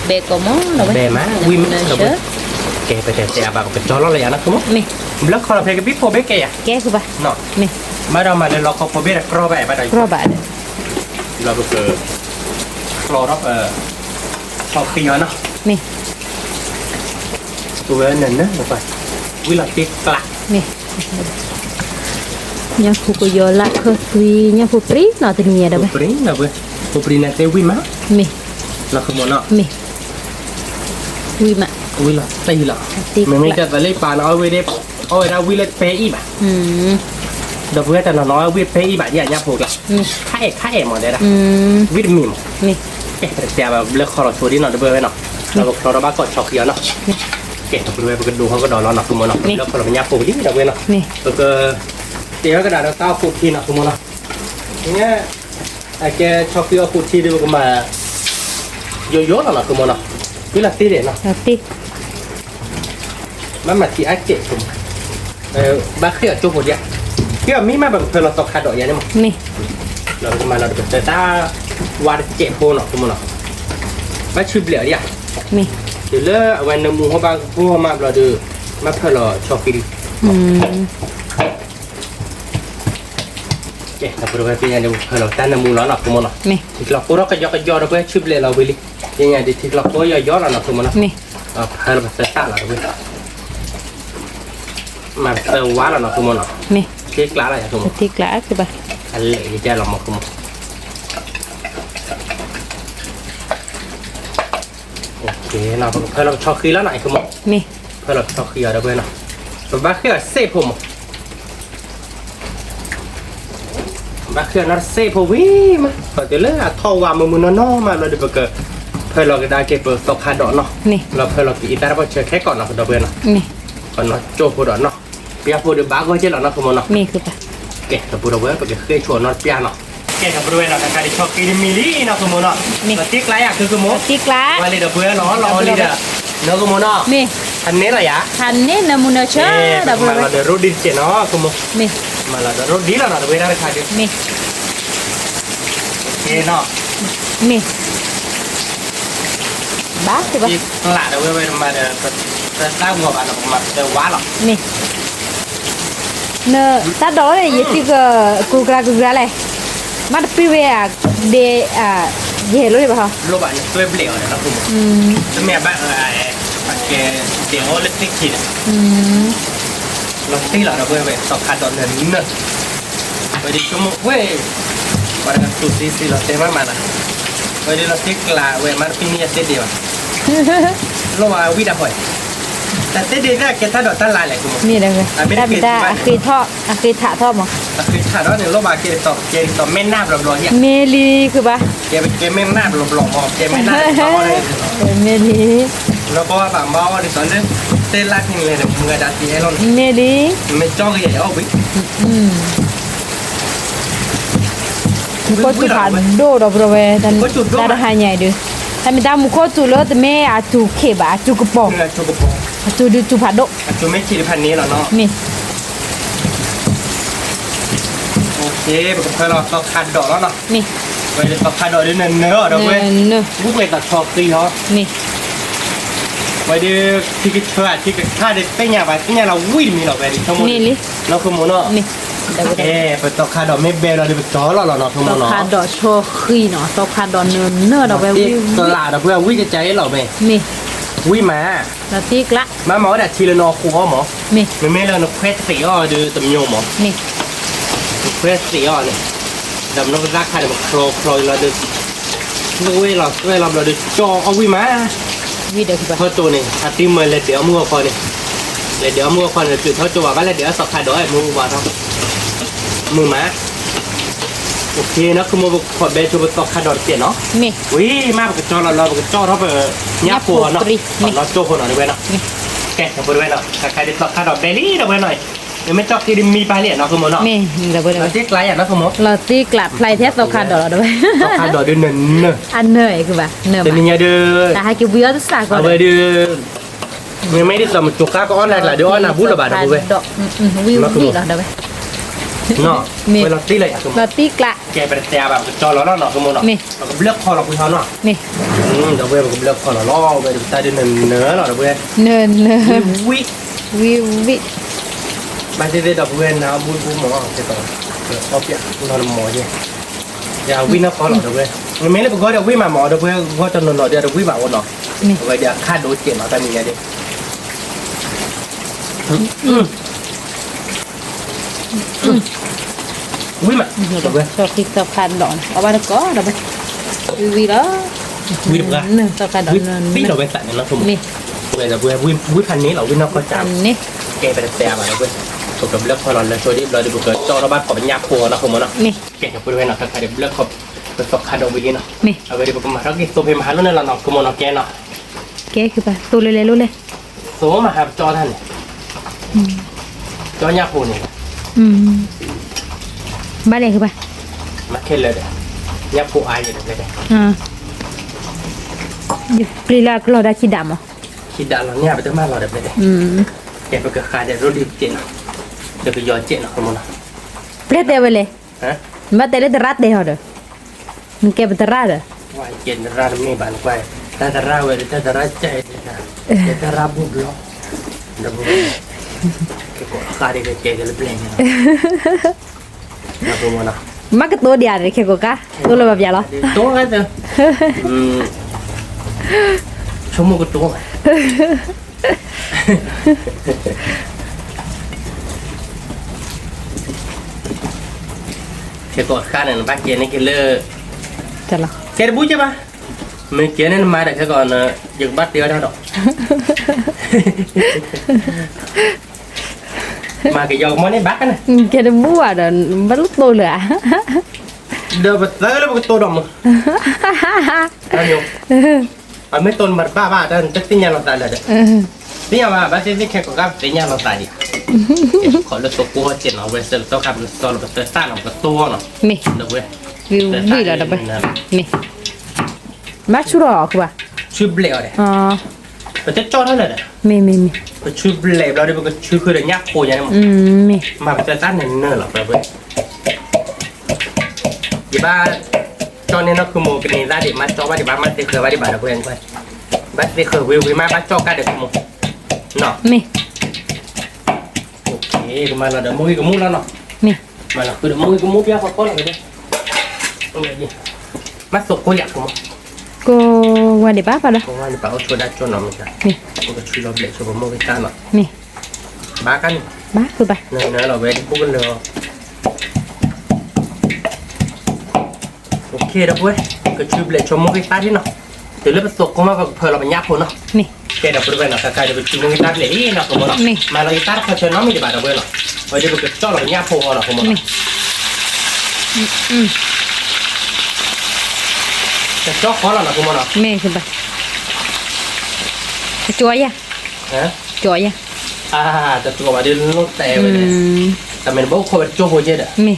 bê có món đâu bê má quy mất rồi kể về để bà cái chó nó là nó không mi lớp không là phải cái biết phô biết kẻ à kéo cơ ba nó mi mà đâu mà để lo không phô biết là cro vậy bà đây cro bạn là một cái cro đó sau khi nó mi tôi nên đó một vài quy là tiếc lạ mi nhá phục cái gió lá khơi tuy nhá phụcrí nó từ nhiều đâu vậy là vậy phục đi này tiêu quy má mi là không muốn nó mi quy mà quy là tây là mình nghĩ là lấy bàn oi về đây oi ra quy lên phe y mà đầu bữa ta nói quy phe y bạn nhà nhà phục là khai mà đây là quy mềm mi cáiแต่แบบเลือกคอร์ดชัวร์ที่หน่อยเบอร์ไว้หน่อยเราเราบ้าก่อนช็อกเยอะเนาะเก็บตัวไปดูเขาก็ดอลล์หนักตัวมันเนาะแล้วคอร์ดมันยากปุ๊บยิ่งเดี๋ยวเว้ยเนาะแล้วก็เดี๋ยวก็ได้เราต้าฟูทีหนักตัวมันเนาะเนี่ยไอ้แกช็อกเยอะฟูทีดูก็มาโยโย่หนักตัวมันเนาะวิลาตีเด่นเนาะ tiếc มันมาที่ไอ้เจ็บตัวบ้าเครียดจุกหมดเนี่ยเครียดมีมาแบบเธอเราตกขาดดอกอย่างนี้มั้ง mi เราจะมาเราจะแต่ต้าวาดเจ็บโพนออกตัวมันเนาะไม่ช่วยเปลี่ยนเนี่ย mi từ lỡวันนึงมูเขาบางพวกมาเราดูมาเพื่อเราชอบกินเอ๊ะแต่พอเราไปยังเดี๋ยวเพื่อเราตั้งน้ำมูร้อนหนักตัวมันเนาะ mi ที่เราโคเราก็ย่อเราไปชิบเลยเราไปเลยยังไงที่เราโคย่อเราหนักตัวมันเนาะ mi เพื่อเราไปใส่เราไปมาเติมว้าเราหนักตัวมันเนาะ mi เช็คล้าอะไรตัวมัน tiếc lá cơ ba อันเละที่ใจเราหมดตัวมันโอเคเราเพื่อเราชอบกินแล้วไหนตัวมัน mi เพื่อเราชอบขี้อะไรไปนะตัวบ้าขี้เซฟผมบ้าขี้นั่นเซฟผมวิ่งมาพอเดี๋ยวเลยทอวามือน้อมาเราเดี๋ยวเกิดเพื่อเราก็ได้เก็บตกขาดดอกเนาะ mi เราเพื่อเรากินแต่เราเชื่อแค่ก่อนเนาะเดี๋ยวเพื่อนเนาะ mi ก่อนเนาะโจ้พูดเนาะเปียพูดเดี๋ยวบ้าก็เจ๊หรอเนาะคุณมเนาะ mi cơ ba เก๋แต่พูดเอาไว้ก็จะเคยชวนนอนเปียเนาะเก๋แต่พูดเอาไว้เนาะการที่ชอบกินมิลลี่เนาะคุณมเนาะมาติ๊กไรอ่ะคือคุณม tiếc lá วันนี้เดี๋ยวเพื่อนรอเลยเด้อเนาะคุณมเนาะ mi อันนี้อะไรอ่ะ thành nè nằm muốn chơi đâu mà là rốt đi chứ nó không mi mà là rốt đi là nó bây giờ khai đi mi thế nó mi bác thì bác thì lạ đâu bây giờ mà ta ngồi bạn mà quá lắm mi nè ta đó là gì cái cục ra này mắt pive à để เย่รู้เลยป่ะคะ โลบะเนี่ยตัวเปลี่ยวเนี่ยนะคุณหมอแล้วแม่บ้านปักแกเดี๋ยวเล็กนิดทีเนี่ยเราตีหล่อเราเว้ยต่อขาดตอนนั้นเนอะไปดิชั่วโมงเว้ยวันนั้นสุดที่เราเต็มมากนะไปดิเราตีกลาเว้ยมันปีนี้เสร็จเดียวโลบะวิดาบ่อยแต่เสร็จเดียวน่ะแกถ้าดอกตั้งลายแหละคุณหมอ นี่เลยได้คือทอดคือถาทอดมั้ง คือถ้าดอกเนี่ยโลบะแกต่อแม่น้ำรอๆเนี่ย เมลีคือป่ะ แกแม่น้ำหลบๆมองแกแม่น้ำเขาเลย เมลี แล้วก็ว่าบางดิตอนนี้เต้นลากนี่เลยเนี่ยมึงก็ดัดที่ให้เรา เมลี ไม่จ้องใหญ่เอาไป มุกจุดผ่านโดดออกไปแต่ได้หายใหญ่ด้วยถ้าไม่ได้มุกจุดแล้วแต่แม่อาจูเข็บอาจูกระป๋อง เงินชูกระป๋อง จูดูจูผ่านโด ชูไม่ขีดพันนี้หรอเนาะ นี่ โอเคเคยเราต่อคันดอกแล้วเนาะ นี่ ไปต่อคันดอกด้วยเนื้อดอกเว้ย เนื้อ บุกไปตัดชอบตีเขา นี่ ไปดิที่กิจเชื่อที่กิจค่าเด็กเต้นยาไปเต้นยาเราวิ่งมีหรอกไปดิชั่วโมง นี่ลิ เราคือโมโน นี่เดี๋ยว ไปต่อคันดอกไม่เบลเราดิไปจ่อเราเนาะชั่วโม ตอง เนาะ คาดอโชคีเนาะตอคาดอเนื้อดอกแบบ ตลาดเราเพื่อวิ่งจะใจเราไหม นี่ วิ่งมา แล้วตีกละ มาหมอแต่ทีละนอคูหมอ นี่ ไม่เลยนกเพชรสีอ้อดูตำโยมหมอ นี่ นกเพชรสีอ้อเนี่ยดำนกรักใครแบบโครเราดูนึกว่าเราดูจอเอาวิ่งมา วิเดี๋ยวคือป่ะ เท่าตัวนี่อาทิตย์เมื่อเลยเดี๋ยวมัวคอเนี่ยเดี๋ยวมัวคอเนี่ยจุดเท่าตัวก็แล้วเดี๋ยวสับขาดอยมือว่าทั้งมือมาโอเคนะคือมือขอเบชูบตอกขาดอยเปลี่ยนเนาะ นี่ วิมากกว่าจอเรากจอเราไปยับปัวเนาะเราโจ้คนหน่อยด้วยเนาะแกะบริเวณเนาะใครได้ตอกขาดอยเบลี่เราไปหน่อยยังไม่จอกที่มีปลายเหรียญเนาะคือมือเนาะ นี่เดี๋ยวไป เราที่ไกลอ่ะนะคือมือ เราตีกลับไพลเทสตอคาดอเราด้วย ตอกขาดอยด้วยเนิน อันเนยคือป่ะเนย แต่นี่เด้อ แต่ให้กิวเบี้ยจะสากก่อน เอาไปดูไม่ได้สมจุกก้าก็ออนไลน์หลายเดือนนะพูดระบาดนะพูดไป ดอกวิวนี่เหรอเดี๋ยวไป เนาะเวลาตีเลยอ่ะคือ เราตีกละ แกเป็นแต่แบบจอเราเนาะคือมือเนาะเราก็เลือกคอเราคุยเขาเนาะ นี่ เดี๋ยวเว้ยมันก็เลือกคอเราล่อไปดูตาดูเนื้อเนาะเดี๋ยวเว้ย เนิน วิ วิววิ มาที่เดี๋ยวเว้ยนะบูหมอจะต่อเอาเปียกนอนหมอเนี่ยอย่าวิ่งนะคอเราเดี๋ยวเว้ยไม่เลยก็เดี๋ยววิ่งมาหมอเดี๋ยวเว้ยก็จำนวนเนาะเดี๋ยววิ่งมาวันเนาะ นี่ เอาไว้เดี๋ยวคาดโดนเจ็บมาแต่มีไงดิวิ่งมาเดี๋ยวเว้ย ชอบที่ตอคาดอนเอาไปแล้วก็เดี๋ยวไปวิวแล้ว วิ่งมา เนยตอคาดอน วิ่งเราไปใส่เนาะสมมติ นี่ เว้ยเดี๋ยวเว้ยวิ่งพันนี้เราวิ่งนอกก็ อั จำ นนี้ แกเป็นแต่มาแล้วเว้ยผมกับเลือกพอเราเลยช่วยดิเราดูเกิดจอระบาดขอเป็นยาปัวนะคุณมอนะ นี่ แกจะพูดไว้นะถ้าใครเดี๋ยวเลือกขอบเป็นสอบคาร์ดวิกินะ นี่ เอาไปดิผมมาแล้วกินตัวเพมหาแล้วเนี่ยเราเนาะคุณมอนะแกเนาะ แกคือป่ะตัวเล็กๆรู้เลย โซมาหาจอท่านจอยาปูนี่ บ้านเล็กคือป่ะ มาเข็นเลยเดี๋ยวยาปูอายอยู่เลยเดี๋ยว อยู่ปรีลาก็เราได้ขี้ดำอ่ะ คิดด่าเราเนี่ยไปตั้งมากเราเดี๋ยวเดี๋ยวแกไปเกิดคาเดี๋ยวรถดิบเจนเนาะเดี๋ยวไปย้อนเจนเนาะคุณมอนะ เปรี้ยวเดียวเลย ฮะ มาแต่เล็กแต่รัดเดียวเด้อมึงแกเป็นแต่รัดเหรอ ว่าเจนร้านไม่บานไปแต่จะราเวทแต่จะราใจนะแต่จะราบุบล้อเดี๋ยวแกก็คาเดี๋ยวแกก็เลยเปลี่ยนนะคุณมอนะ มาก็ตัวเดียวเลยแค่กูกะตัวละแบบยาเหรอ ตัวกันเถอะชั่วโมงก็ตัวแค่กดค่าเนี่ยบ้านเกียร์นี่กินเลย จะเหรอ แกได้บุ้ยใช่ปะไม่เกียร์นี่มาแต่แค่ก่อนยังบัดเดียวได้หรอกมากี่ยองมันนี่บักกันนะ แกได้บัวเด้อบรรลุตัวเลยอ่ะ เดี๋ยวไปเจอแล้วมันตัวดำมึงอันนี้อันไม่ต้นมันบ้าแต่จะติ้งยันเราตายเลยติ้งยันมาบ้านที่แค่ก็ติ้งยันเราตายดิขอเลือกตัวกูเจ็ดเอาไว้เสร็จต้องขับโซนแบบเตอร์ซ่าหน่อยกับตัวเนาะ นี่ เดี๋ยวเว้ย วิววิวแล้วเด้อไปนี่มาชุรอคือป่ะ ชื่อเบลเลย อ๋อ มันจะจอดเท่าไหร่เนี่ย มี มันชื่อเบลเราเดี๋ยวมันก็ชื่อคือเดี๋ยวยักษ์โคยังไงมั้ง มี มาเป็นเตอร์ซ่าเนี่ยเนอร์หรอกเว้ยดีบ้าจอเนี่ยเราคือโมกันนี่ได้ดิมาจอว่าดิบ้ามันเตะเคยว่าดิบ้าเราเว้ยไปบ้านเตะเคยวิววิมาบ้านจอกันเดี๋ยวโมเนาะ มี โอเคมาเราเดี๋ยวมุ้ยกับมุ้ยแล้วเนาะ มี มาเราคือเดี๋ยวมุ้ยกับมุ้ยเปียกก็เลยดิตรงไหนดิม masuk kuliah kamu. Ko wa de ba pa da. Kau ni pak ocho dah cuci nama kita. Ni. Kau cuci lo beli coba mau kita nak. Ni. Makan. Baคือba. Nah lo beli bukan lo. Okey dah boleh. Kau cuci beli coba mau kita ni nak. Jadi masuk kau mah kalau lo banyak pun nak. Ni. Okey dah boleh nak kakak dah cuci mau kita beli nak kamu nak. Malah kita kau cuci nama di mana boleh nak. Kau dia bukan cuci lo banyak pun nak kamu nak. Cho khó là không nào. Mẹคือba. Chua ya. Hả? Chua ya. À, chua mà đi nó tè vậy này. Tại mình bốc khơi chua hồi chứ đấy. Mẹ.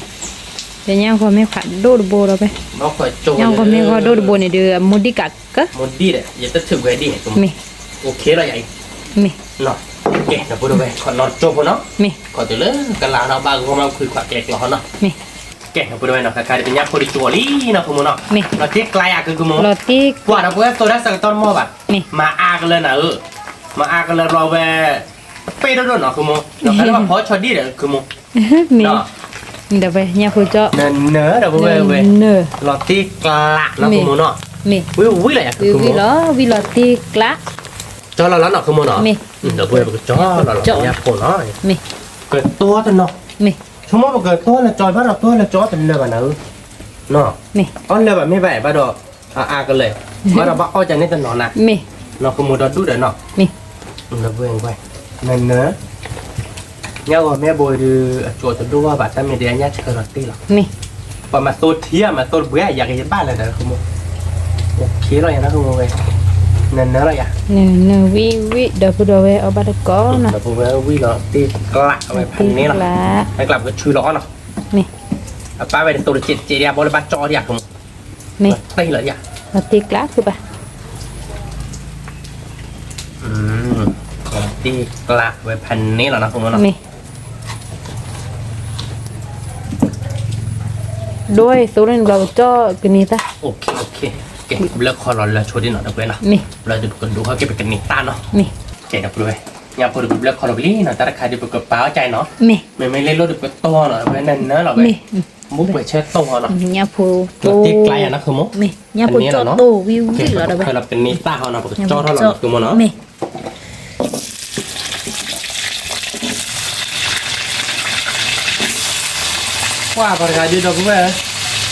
Để nhau có mẹ khoản đô bồ rồi bé. Bốc khơi chua. Nhau có mẹ khoản đô bồ này được một đi cắt cơ. Một đi đấy, giờ tất thử cái đi hết Mẹ. Ok là vậy. Mẹ. Nó. Ok, nó vừa rồi. Còn nó chua của nó. Mẹ. Còn từ lớn cái lá nó ba gom nó khui khoản kẹt nó nó. Mẹ. Ok, nó vừa rồi nó cái đi nhắc khơi chua đi nó không nó. Mẹ. Nó tiếc lại à cái cũng Roti. Quả nó vừa tôi đã sang ton mua bạn. Mẹ. Mà a cái lên à mà a cái lên rồi về. Pe đó nó không nó cái nó khó cho đi đấy không Mẹ. Đó. Được về nhau phụ cho. Nớ đâu về về. Nớ. Lọt tiếc lạ nó không muốn nó. Mẹ. Quý lại Vì vì roti lá. cho nó không muốn nó. Mẹ. Đâu về cái chó là nhà của nó. Mẹ. Cái to thì nó. Mẹ. Chúng nó cái to là tròi bắt đầu to là chó thì là bạn nữ. Nó. Mẹ. Con là bạn mới vậy bắt đầu cái lệ. Bắt đầu bắt oi cho nên nó nè. Mẹ. Nó không muốn đó đút để nó. Mẹ. Đâu về quay. Nên nữa. Nhau rồi mẹ bồi từ chuột từ đua bà ta mình để nhát chơi là tí là. Mẹ. Và mà tôi thía mà tôi bữa giờ cái ba là được không? Ok rồi nó không về. Nên nữa rồi à. Nè vi đợt vừa rồi ở ba đã có nè. Đợt vừa rồi vi nó tí lạ về phần này là. Hãy làm cái chui lõ nào. Nè. Ba về tôi được chỉ ra bố ba cho đi à không? Nè. Đây là gì à? Roti láคือba. Tí lạ về phần này là nó không nó. Nè. Đôi số lên vào cho cái này ta. Ok ok. Ok, bây giờ là cho đi nó được vậy nào. Nè. Bây giờ được cái cái này ta nó. Nè. Ok được rồi. Nhà phụ được bây giờ bây nó ta đã khai được cái báo chạy nó. Nè. Mình lên lô được cái to nó vậy nên nó là vậy. Muốn về chơi to nó. Nhà phụ Tiếc lại à nó không muốn. Nè. Nhà phụ cho tô vi là đâu vậy. Là cái này ta họ nó cho nó là cái món nó. Nè. Qua vào cái đi được về.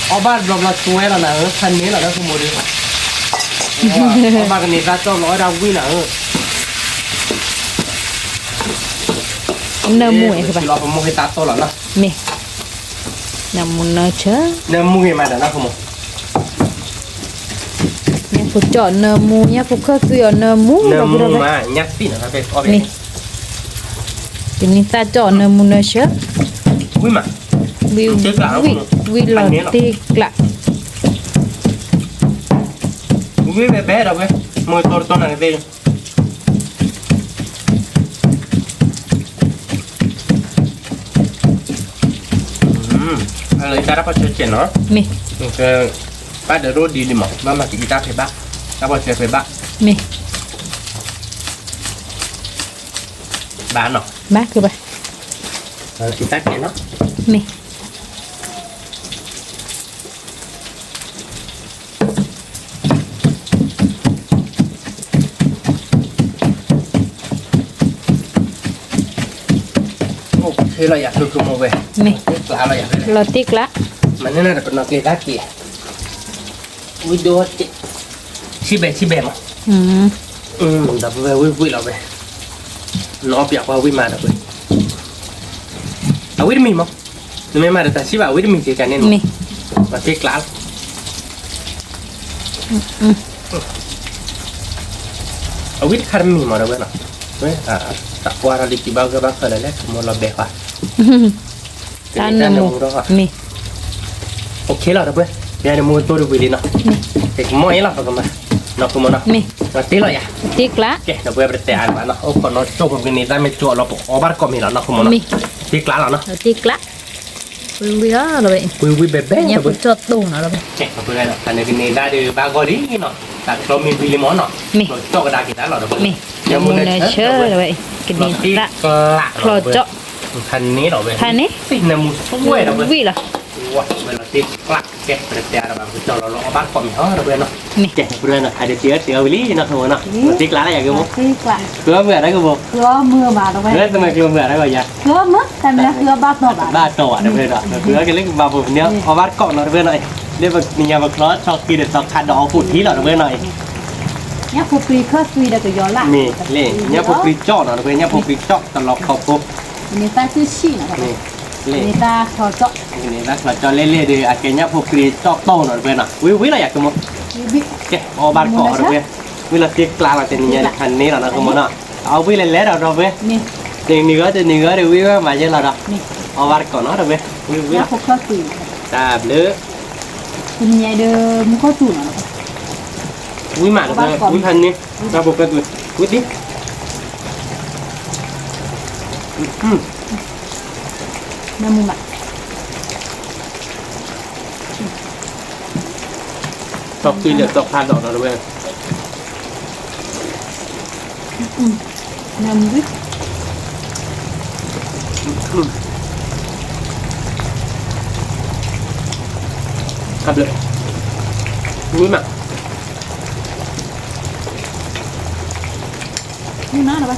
Ở ba rồi là chuối là nè, thânนี้là nó không mua được. Ở ba cái này ra cho nó ra quy nè. Nơ mùiคือba. Lo phải mua cái tát to là nó. Nè. Nằm một nơ chớ. Nè mua cái mà nó không mua. Nhà phụ chọn nơ mu, nhà phụ khơi cứ nơ mu. Nè mua mà nhát tí nữa phải có Nè. Cái này ta chọn nơ mu nơ chớ. Quy mà. Vi lọt tiếc lạ. Quy bé đâu vậy? Mua to này về. Lấy ta đã bắt chơi chuyện nó. Mẹ. Ok. Bắt được rồi đi mà. Mà chị ta phải bắt. Ta bắt chơi phải bắt. Mẹ. Bán nó. Bác cứ ba. Chị ta cái nó. Mẹ. Thế là giặt được không về. Mẹ. Lá là giặt. Lọt tiếc lá. Mà nên là nó kia đá kìa. Ui đua chi bè mà. Đập về ui là về. Nó bịa qua ui mà đập về. À ui mình mà. Nó mà ta chỉ bảo ui mình thì cả nên. Mẹ. Mà tiếc lá. À ui khăn mình mà đập về nào. Tak kuat ada di bawah ke bakal lelak mau lebih lah. Ta nơ mu. Mẹ. Ok là được rồi. Bây giờ mua tôi được về nó. Thì mỗi là phải mà. Nó cũng nó. Mẹ. Nó tí là ya. Tiếc lá. Ok, nó bây giờ để ăn mà nó. Ô còn nó trông cái này ra mình chua nó bỏ bát con mình nó cũng nó. Tí lá là nó. Tiếc lá. Ui đó là vậy. Ui bé. Nhà phụ cho tô nó là vậy. Ok, bây giờ là cái này ra được ba gói đi nó. Ta cho mình vì món nó. Mẹ. Cho cái đá kita là được. Mẹ. Nhà phụ này chơi là vậy. Cái này ta. Lạ. Lọt cho. Thành này đó vậy. Thành ấy. Xin là một số quay đó vậy. Vi là. ว้าเวลาที่กลักแกะประเดี๋ยวเราแบบเราเราบ้านก่อนเหรอเราเป็นเนาะนี่แกะเพื่อนเนาะไอเดียเตี๋ยววิลี่เนาะทั้งหมดเนาะติ๊กร้านอะไรอย่างเงี้ยมั้ง Tí quả. เกลือเบื่อได้ก็บอก Cưa mưa mà đâu เกลือ vậy? ทำไมเกลือเบื่อได้ก็อย่า Cưa mất, tại vì là cưa ba tổ bà. บ้าโตอ่ะเพื่อนเนาะเกลือกันเล็กบาบุเนี้ยเอาบ้านก่อนเนาะเพื่อนหน่อยเรียกว่ามียาบักคลอสชอบกินเด็ดชอบคันดอกฝุ่นที่เราเพื่อนหน่อย Nhá phụ pì khớt suy đã cái gió lại. นี่เล่เนี่ยพวกปริจอกเนาะเพื่อนเนี่ยพวกปริจอกตลอดเขาปุ๊บ Người ta chưa xỉ nữa. นี่เล่ Người ta thò chọn. นี่นะเราจะเล่ๆดีอาเกเนี่ยพวกปริจอกโตเนาะเพื่อนเนาะวิเราอยากจะมั้ง Bị แกเอาบ้านก่อนเนาะเพื่อนวิเราเจ๊กลางเราจะเนี่ยคันนี้เราเนาะคุณมั้งเนาะเอาวิเล่ๆเราเพื่อน nè, เด็กนี่ก็จะนี่ก็เดี๋ยววิว่ามาเจอเราเนาะ nè. เอาบ้านก่อนเนาะเพื่อนวิ Nhá phụ khớt suy. ตาเลือ Thì nhảy đưa mua có chủ nữa. วิมาเลยวิพันนี่เราปกติวิดิ Nè mua mặt. ตอกตีเดือดตอกพันดอกเนาะเพื่อน Nè mua biết. ครับเลยวิมา Nhưng nó đâu vậy?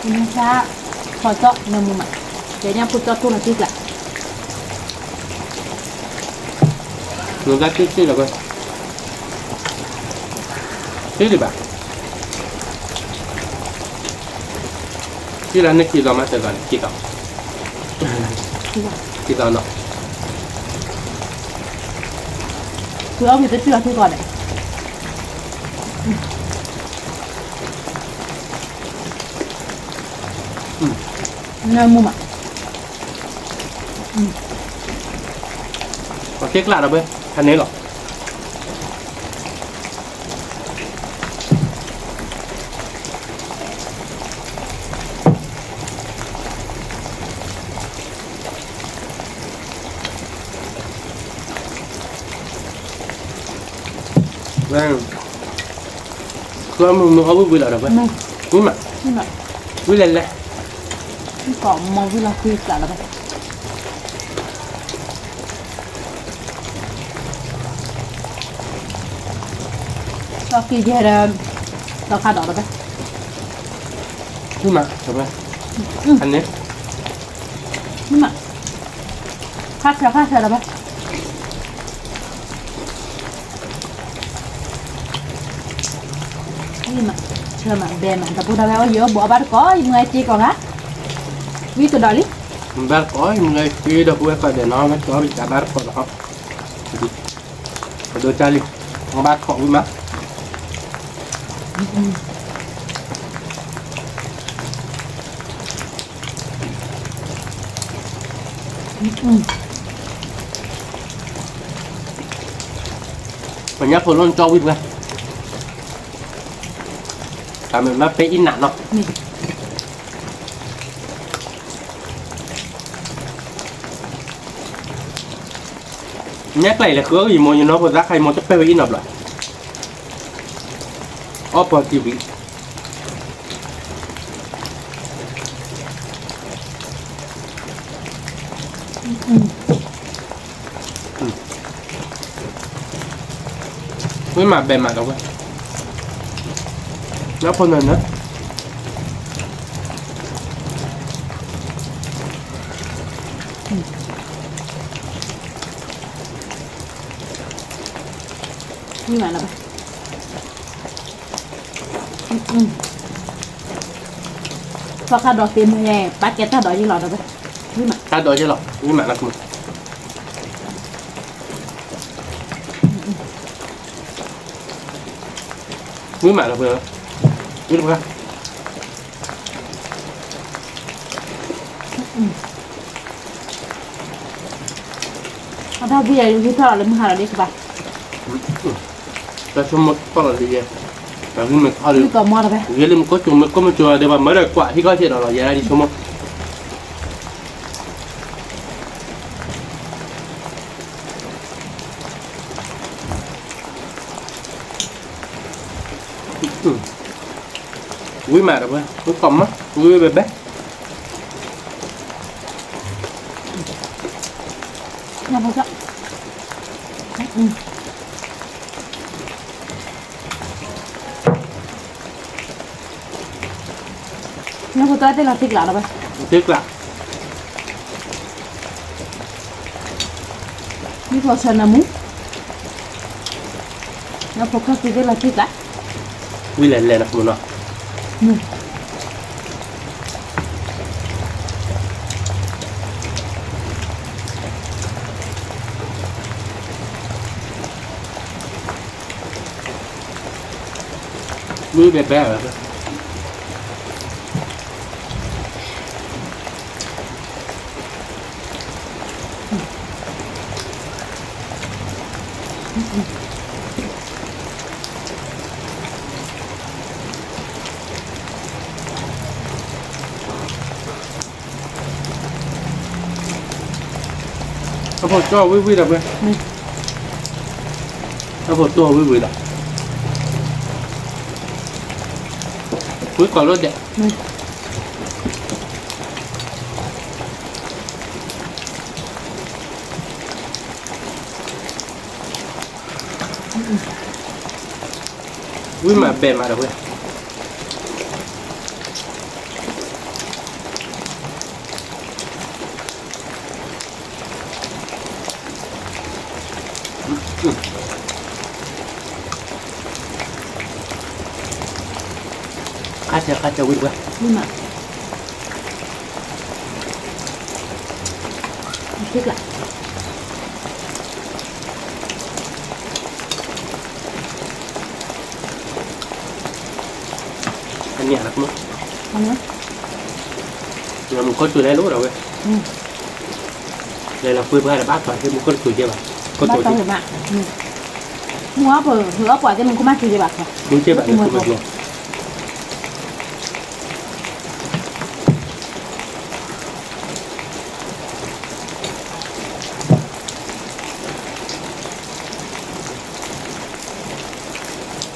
Nhưng sao? Thò chọn nè mua mặt. Để nhá phụ cho tu là chích lại. หนูรักชื่อเราเพื่อนชื่อดิบ่ะชื่อร้านนี้กี่ต่อมาเจอกันกี่ต่อกี่ต่อเนาะ Cứ ông thì tôi chưa thôi còn này. Nè mua mặt. ขอเช็คลาดเราเพื่อนคันนี้หรอแม่งคือมึงเอาวิ่งอะไรเพื่อน Nè, วิ่งมา nhưng mà วิ่งเล่นเลย có màu với là quy cả là vậy. Sau khi về là tao khai đỏ rồi đấy. วิ่งมาเพื่อนคันนี้ Nhưng mà khác là vậy. Nhưng mà chờ mà bè mà tập đâu bao giờ bỏ bát có người chi còn á. Vì tôi đòi đi. มันแบบก้อยมึงเลยคือเดี๋ยวกูไปเดี๋ยวน้องมันก็ไปจับบ้านก่อนนะครับไปดูจารีของบ้านของวิ่งมา mình nhắc phun luôn cho win ra và mình bắt in nặng nó Nè. nhắc này là cứ gì mà nó vừa rác hay một chút in nộp lại opportunity với mặt bề mặt đâu vậy nó phun lên nữa Nhưng mà là vậy. Và khai đỏ tiền nè, bác cái ta đỏ như lọ rồi vậy. Nhưng mà ta đợi cho lọ với mặt là một với mặt là vừa với được không ở đâu bây giờ cái thọ là mua hàng đi các bạn. ta cho một con là gì vậy và khi mình kho Cái được cỏ mò rồi vậy. ghế lên có chùm có một chùa để mà mới được quả thì có thể là ra đi số một quý mà được không quý cầm á quý bê bé nhà bố chọn nhà bố tôi tên là thịt lạ đâu vậy tiếc lạ đi vào sân là mú nhà bố khác tên là thịt lạ quy lẹn lẹn một nó vui bé bé rồiเอาพอจ่อวิ่งๆดับเลยเอาพอจ่อวิ่งๆดับวิ่งก่อนรถเด็กวิ่งมาเป็นมาดับเลยข้าจะวิ่งไป nhưng mà thịt lạ อันนี้นะมั้ง không nhớ เรามึงคนตัวได้รู้หรอเว้ยเลยเราคุยเพื่ออะไรบ้างก่อนที่มึงคนตัวเดียวคน ba ตัว tao ที่ phải mạng mua bờ hứa quả cho mình có mát gì vậy bạc à มึงเจ็บแบบนี้คุณมึง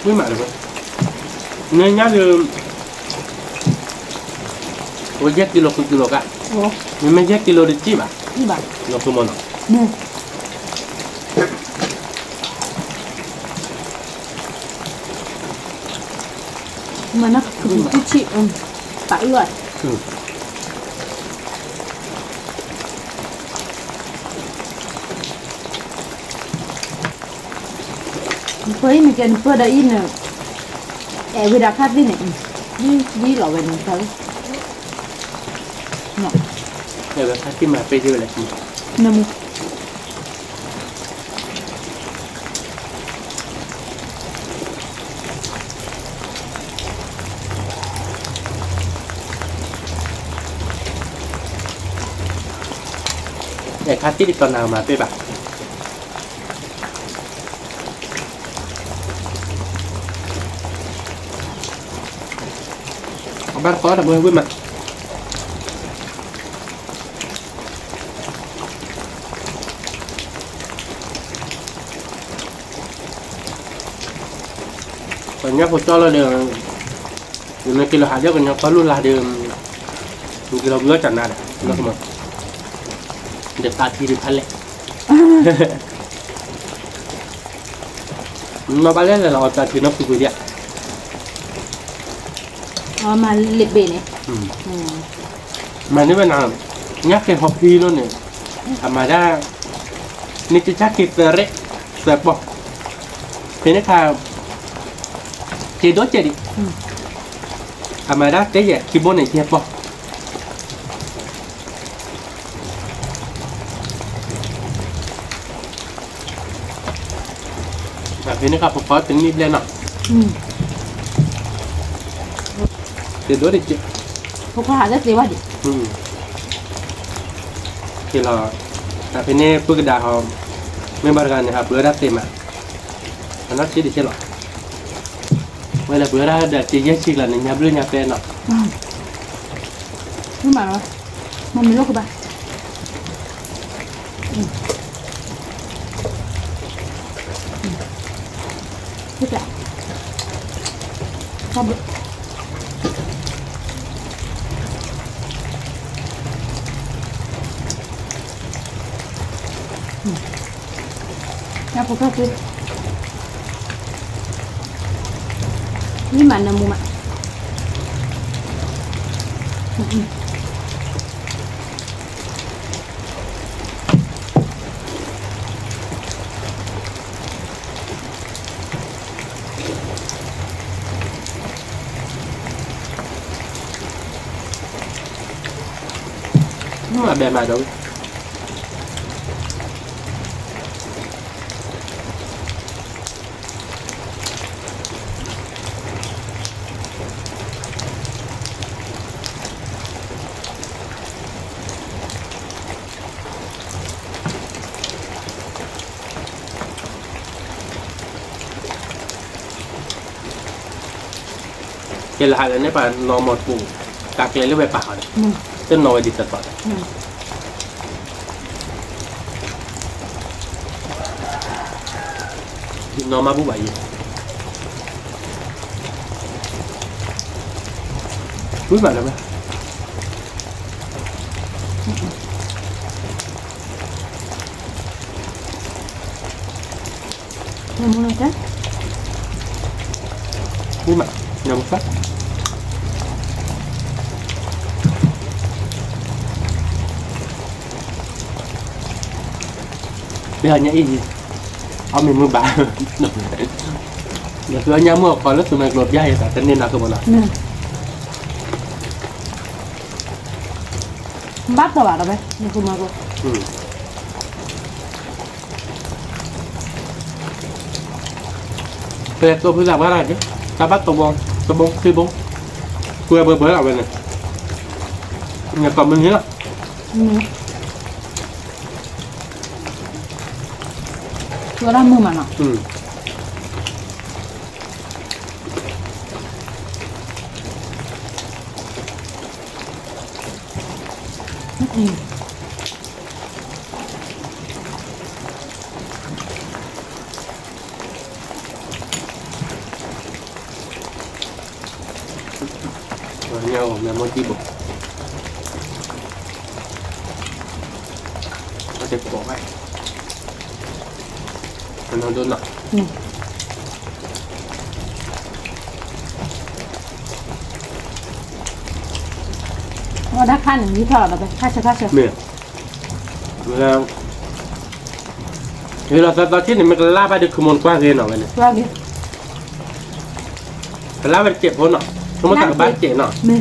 ไม่มาเลยเว้ยเนื้อเนื้อคือว่าแยกกิโลคือกิโลกะ ủa มันไม่แยกกิโลดิจิบะ đi bạc เราคือมัน nè mà nó cực kỳ chịu phải rồi เฮ้ยมีกันเพื่อได้ยินเนี่ยเวลาคัดนี่เนี่ยนี่หล่อเป็นเขาเนาะ เดี๋ยวถ้าที่มาไปเจออะไร น้ำมู แต่ค่าที่ตอนนามาไปแบบบ้านคอทำเมืองวิ่งมาตอนนี้ผมจ่อแล้วเดี๋ยวอยู่ในกิโลหาเดียวกันยังก็รุ่นละเดิมกิโลเยอะจัดหน้าเลยแล้วก็มาเดี๋ยวตาทีดิพันเลยมาบ้านเล่นเราตาทีนับสุกุยเดีย อ๋อมาเล็บเบนเนี่ย mà nếu mà nào nhắc cái học thi luôn này mà ra nên chỉ chắc kịp đấy đẹp bỏ thế nên là chế đốt chơi đi mà ra cái gì khi bố này đẹp bỏ và thế nên là có tính nít lên nào chế đốt đi chị พวกเขาหาได้สิว่าดิ thì là tại vì nè bữa cái họ mấy bạn gần này bữa đã tìm mà nó chỉ để chơi lọ vậy là bữa đã để chỉ giá trị là nhà bữa nhà tên nọ nhưng màมันมีโรคกับบ้าที่แปลกชอบ Ya pokoknya tuh. Ini mana mu mak? Nhưng mà bề mặt đâu cái là này bà nó một vụ cà cái lấy về bảo này tên nói đi thật vậy nó mà bố vậy túi mà đâu Yang mana kan? túi mà nhầm phát bây giờ nhảy gì mình mua bà giờ cứ nhá mua còn lớp tụi này lột dây cả tên nên là cơ bọn nào Bắt tao bảo đâu vậy? Ini cuma aku. Thế tôi phải làm cái này chứ ta bắt tàu bông khi bông quê bơi là bên này nhà còn bên nữa Dua ramu mana? nhau là một tí bột có thể bỏ vậy nó đốt nọ Oh, dah kan ni thở rồi, kasih. miệng là tao chết này mình la ba được không muốn qua ghê nọ vậy này Qua đi. la ba chết thôi nọ không có cả bán chết nọ Mẹ.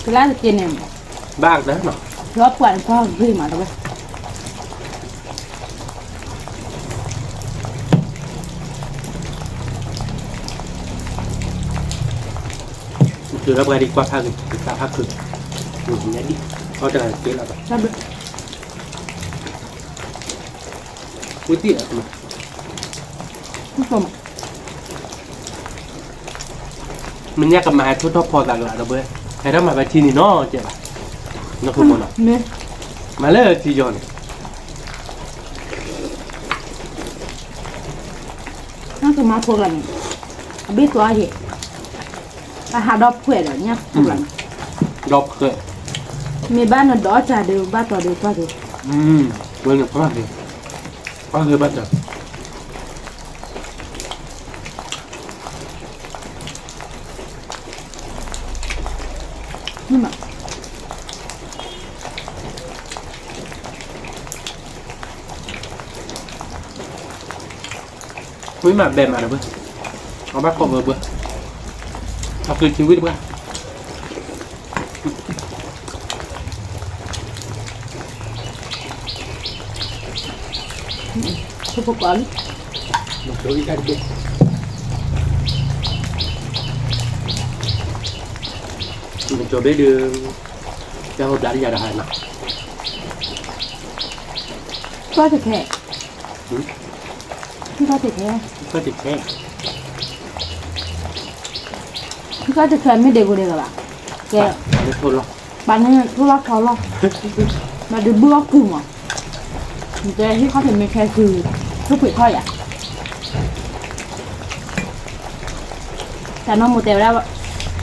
Cái lá được tiền này. bạc đấy nọ Góp quạt qua ghi mà đâu vậy? từ đó qua đi qua pha cực nhảy đi có thể là thế là vậy Sao được? cuối tiện mà Không. mình nhắc cầm mai thôiพอจากละđâu bơi hay đó mà bài chi thì nó chạy lại nó không còn nào Mẹ. mà lấy là chi rồi này Nó cứ mà thuộc lần. Biết qua gì? Hà đọc khỏe rồi nha. đọc khởi Mẹ bán nó đó trà đều ba tỏ đều qua rồi. quên được có người bắt được Nhưng mà quý mà bề mà được bơi nó bắt con vừa bơi học từ chiếu biết bơi không có quả. một số ít ăn đi mình cho bé đưa cho hộp đá đi ra đại nào Có thịt hẹ. Không có thịt hẹ. có thịt xe Không có thịt hẹ mới đều các bạn. Kìa. thôi lo Bạn ấy thu lót khó lo. Mà được bước cử mà. Thế thì có thể mình khai cử lúc bị thôi à? Tại nó một tèo đâu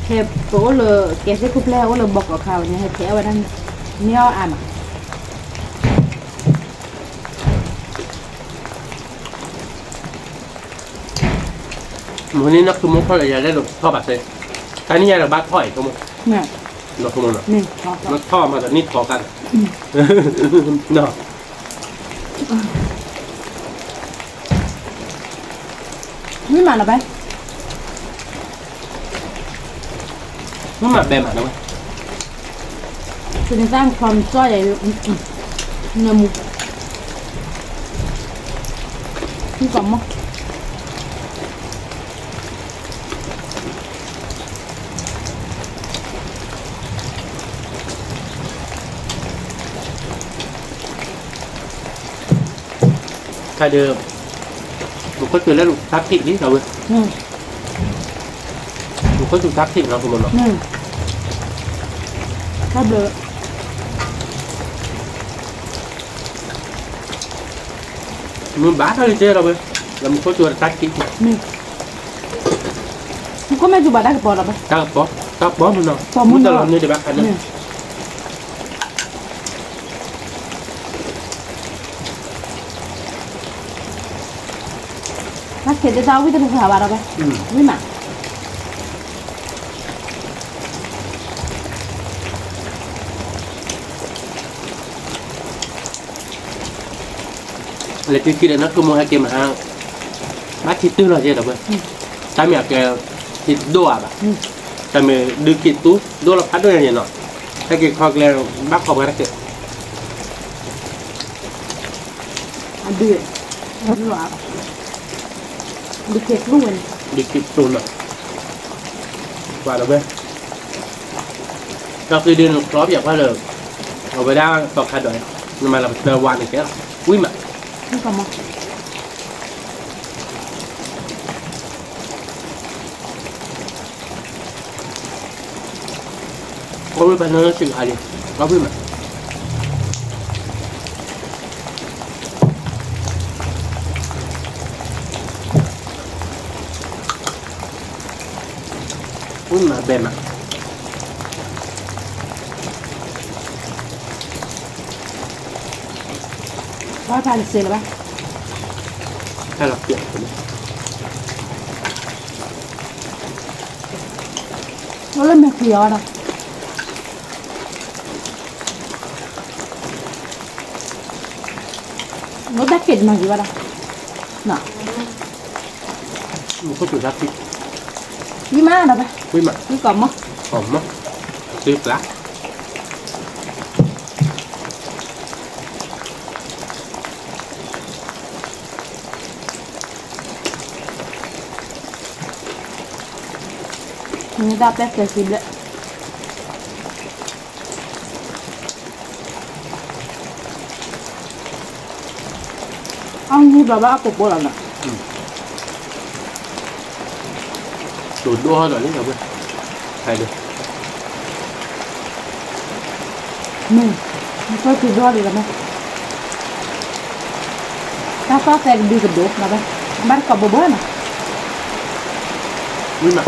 thì bố là cái sẽ cúp leo là bọc vào khảo nhà thế ở đây neo à mà วันนี้นักสมุนเขาเลยอยากได้หลบท่อบัตรเลยการนี้ยาเราบ้าท่อยสมุน เนี่ย เราสมุนอ่ะ นี่พอ รถท่อมาแต่นี่พอกันเนาะ ไม่มาหรอไป มันมาแบบไหนวะ จะสร้างความจ้อยใหญ่เนื้อหมูนี่ก่อนมั้ง ใครเดิมลูกก็คือแล้วลูกทักทินี่เราเว้ยลูกก็ถูกทักทิเราสมุนหรอ ถ้าเบลอ มึงบ้าเท่าไหร่เจ้เราเว้ยแล้วมึงก็ชวนทักทิ นี่มันก็ไม่จุบาได้กับปอหรอไป tak apa mun nak. Mun dalam ni dia bakar ni. นักเขียนจะเจ้าวิทย์เป็นภาษาบาลไปวิมา Lepas kira nak kemu hakim hang. Mati tu lah je dah ber. Kami akan itu doa bah. Kami dikit tu doa lepas tu yang nak. Tapi kalau kalian bak kau berak ke? อันเดือดนี่หว่าดิเกตรุ่น Dikit tu nak. Buat dah ber. Kalau dia nak keluar ya apa le? Kalau ber dah tak ada. Nama lah berwan ni ke? Wih mak. นี่ก็มา Kau boleh pasal nasi hari. Kau boleh mak. Wih mak ber mak. ว่าทานเสร็จแล้วปะ Kalau dia. เราเริ่มไม่เคี้ยวนะเราได้เก็ดมากี่วันละน่ะ Kau tu sakit. ยี่มาหรอปะ Wih mak. นี่ก่อนมั้ง Om mak. Sip lah. นี่ได้แป๊บเดียวสิบเลยอ้าวนี่แบบว่าปกป้องเราเนาะ Đồ đua rồi đấy rồi ber. Hay được. นี่มันก็คือรอดเลยนะถ้าซอสแตกดีกับดูนะปะบ้านกับบัวนะ Wih mak.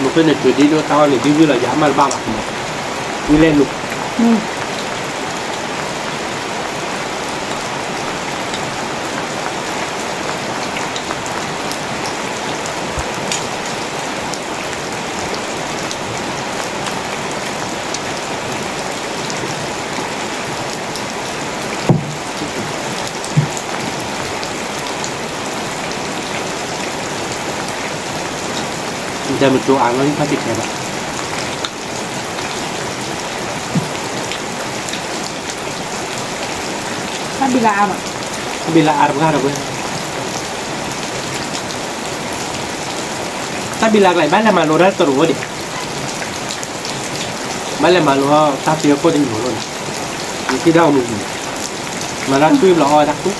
Một cái này chuyện đi đua tao này đi như là giảm mal ba bạc mà. Đi lên lục. นี่ Giờ một chỗ ăn nó phát thịt này bạn.ถ้าดีละอ่ะ Bila Arab kan rồi. Ta bila lại bán là mà lô ra tao rồi đi. Bán là mà lô ta phía cô đi luôn. Những cái đau mình mà ra phim là oi đặc chút.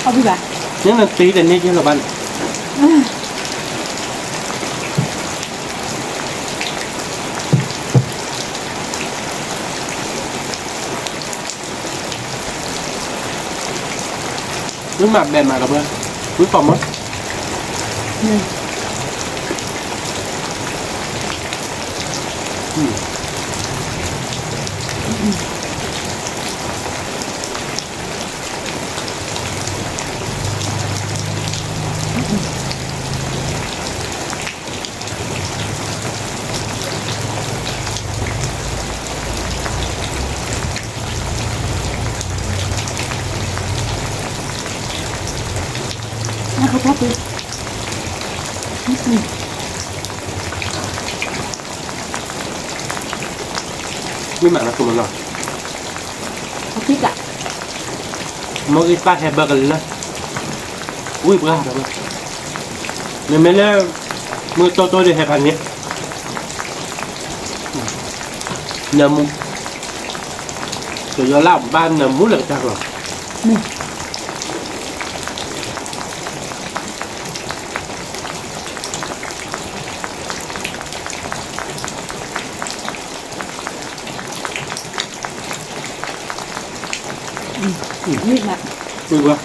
เอาดีละ Nhưng là tí đến đây chứ là bạn. Nước mặt bèn mà là bơ. Nước phòng á. นี่ Ừ. น่าเขาชอบไป ไม่หมายนะคุณมันหรอ เขาพริกอ่ะ เมื่อกี้ป้าแฮบเบอร์กันเลยนะอุ้ยปลาแบบนี้เนี่ยไม่เล่มือโตๆดีแฮพันนี้เนื้อมุกเดี๋ยวยอลาบบ้านเนื้อมุกเหลือจังหรอ นี่นี่นะ อุ้ยปลา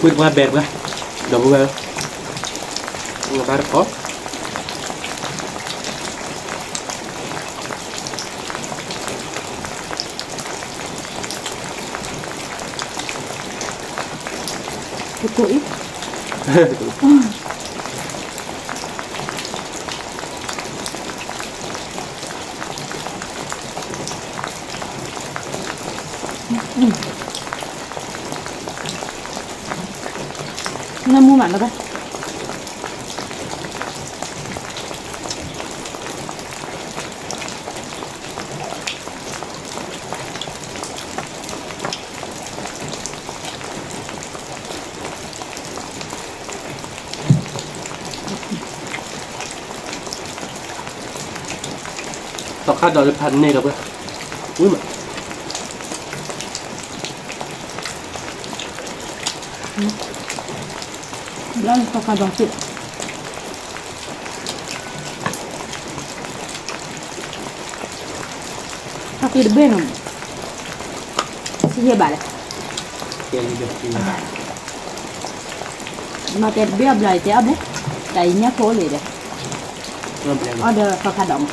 อุ้ยปลาแบบปะเดี๋ยวมึงไปมึงไปขอ ตัวอีกน้ำมูหมันแล้วปะต่อค่าดอกพันนี่ครับเพื่อนอุ้ยมา แล้วก็กระดองสิถ้ากินเบนมสิเฮียบาเลย เกลียดเด็กจริง mà cái bia bưởi té đấy cái nhá phố gì đấy เริ่มแรง order có khá động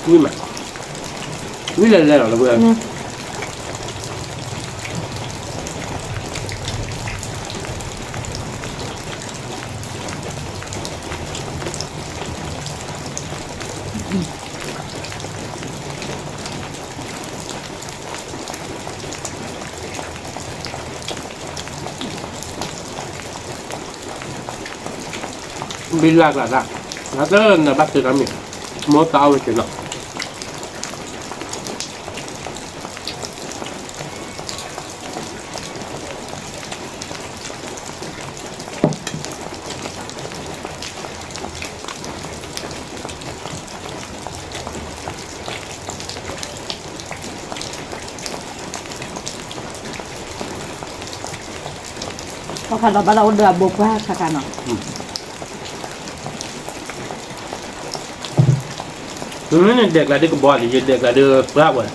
อุ้ยมาอุ้ยเล่นๆหรอเพื่อน nè บินลากหลักแล้วก็นะบัตรจะทำอีกมอเตอร์เอาไปเสร็จแล้วcó khá động bắt đầu đưa bột qua khá khá nó ตรงนี้เด็กอะไรเด็กบอลหรือเด็กอะไรเด็กปลาบอล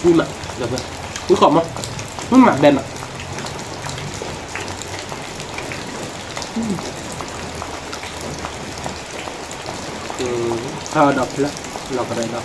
อุ้ยมาเดี๋ยวเพื่อนอุ้ยขอบมาอุ้ยมาแบนอ่ะข้าวดอกแล้วเราก็ได้ดอก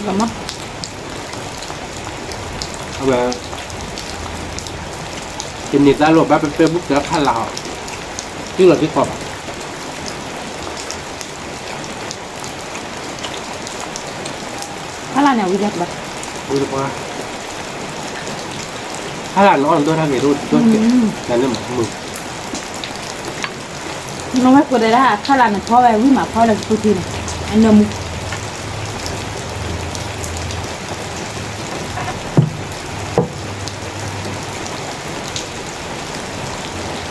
lắm á เอาไปกินนิดได้หรอแบบเป็นเฟซบุ๊กแล้วพันเราที่เราที่ขอบ khá là nào đi đẹp bật อุ้ยถูกป่ะถ้าหลานน้องตัวทำอย่างรู้ตัวเก่งนั่นนี่หมึก nó mất của đấy là khá là nó khó về với mà khó là protein anh nôm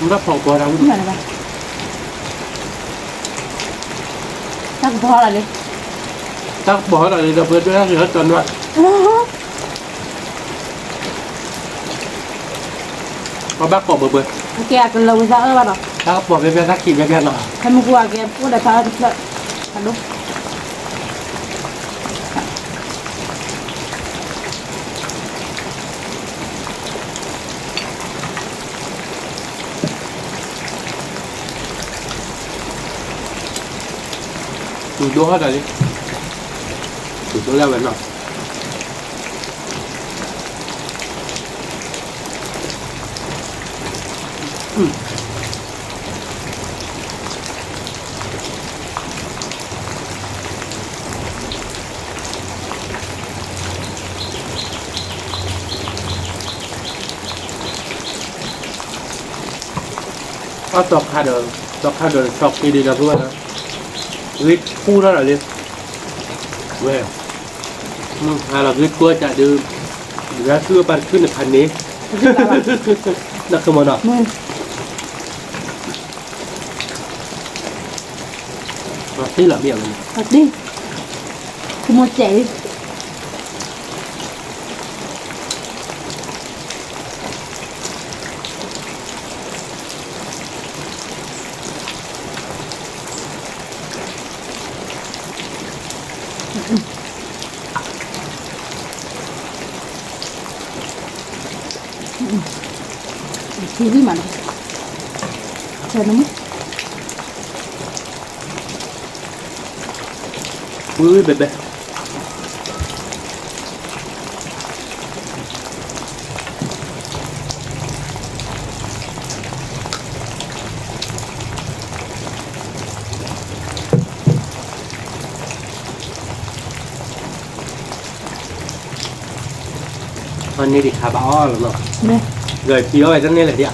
มันก็พอตัวเรา không phải là vậy chắc khó là đi ตั้งบอกอะไรเราเพื่อนด้วยนะเหลือจนว่า có bác bỏ bờ bờ Kìa cần lâu ra ơ bà đó. bác bỏ bên bên kìm bên bên nọ Thay một quả kìa cũng đã phá được. Đúng. đua hết rồi đi đua leo bên nọ có tọt hai đời sọc đi là vừa đó viết phu đó là đi về hay là viết qua chạy được ra xưa bạnขึ้นในพันนี้นักขโมยเนาะที่หลับเบี้ยเลย Thật đi. Thì một chạy. Thì gì mà chờ nó mất. Ui bebe anh đi khá bão rồi mà Đây. rồi chiếu này rất nên là đi ạ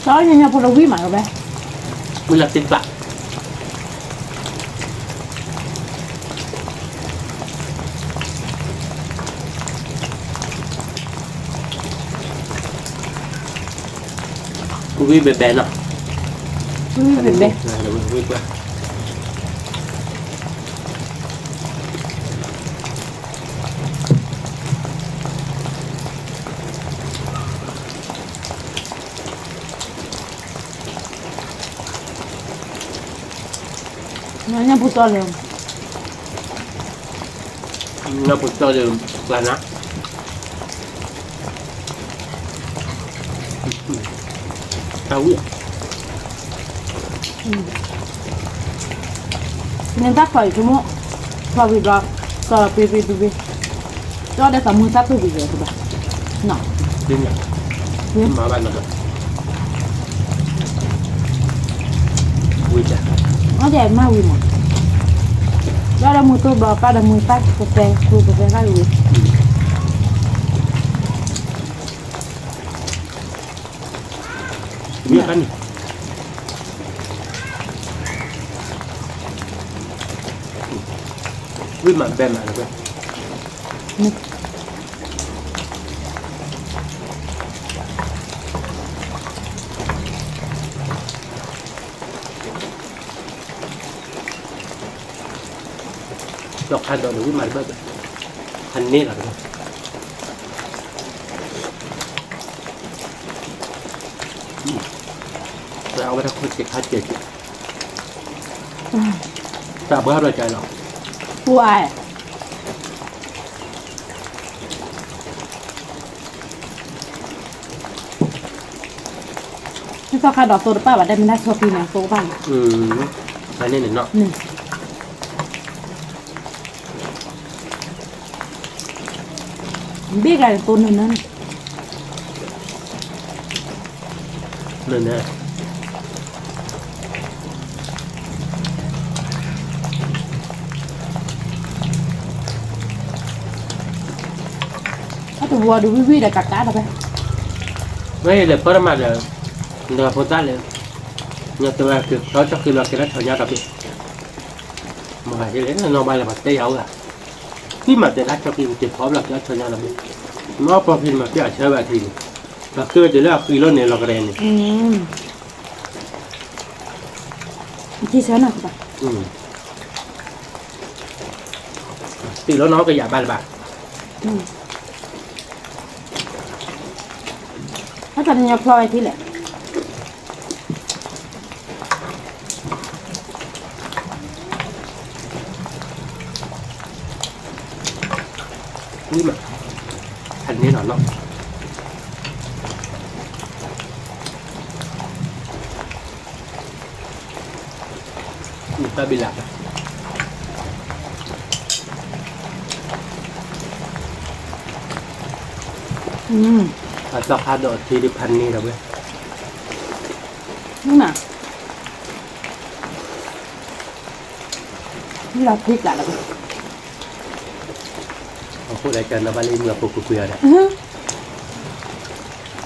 Đó nha nha, phụ đồng quý mà rồi bé. mới là tiền bạc quý bebe nào Quý về bé. này là quý quá Nó nha phụ to liền. nó một cho được là nó tao biết Nên tắt phải chứ mộ. Vào vì đó. Sợ bì. Cho đây cả mùi tắt tôi bị rồi bà. Nó. đi nhỉ Biết. mà bạn là được vui chả Nó đẹp mà vì mà. Đó là mùi tôi bỏ, đó là mùi tắt. Cà phê ra rồi. biết ăn nhỉ vui mà bên mà được đọc hai đoạn đối với mày bớt hành nét là được rồiเอาไปทำคนเจ็บขาเจ็บแต่เบื่อเลยใจหรอ Phụ ai. Thế sao khai đỏ tôi bà đây mình đã cho pin này số bằng. อันนี้เนาะ Nè. Biết cái tôn hơn nữa này. นั่นแน่ Nó từ vừa đủ vi là cả cá được đây. mấy là có mà là phụ ta là nhà tôi là kiểu đó cho khi là cái đó thời gian đặc biệt mà cái đấy là nó bay là mặt tây áo à khi mà để đắt cho khi chụp phóng là cái thời gian đặc biệt nó có khi mà cái ở chơi bài thì là cứ để là khi lớn này là cái đèn này chi sao nào các bạn thì nó nói cái giá ba là bạc nó thành nhập lòi thì lệ nhưng mà thành như nó người ta bị lạc và dọc hai độ thì đượcพันนี่rồi bây đúng nào là thiệt là được aku dah kena balik mula pukul kuya dah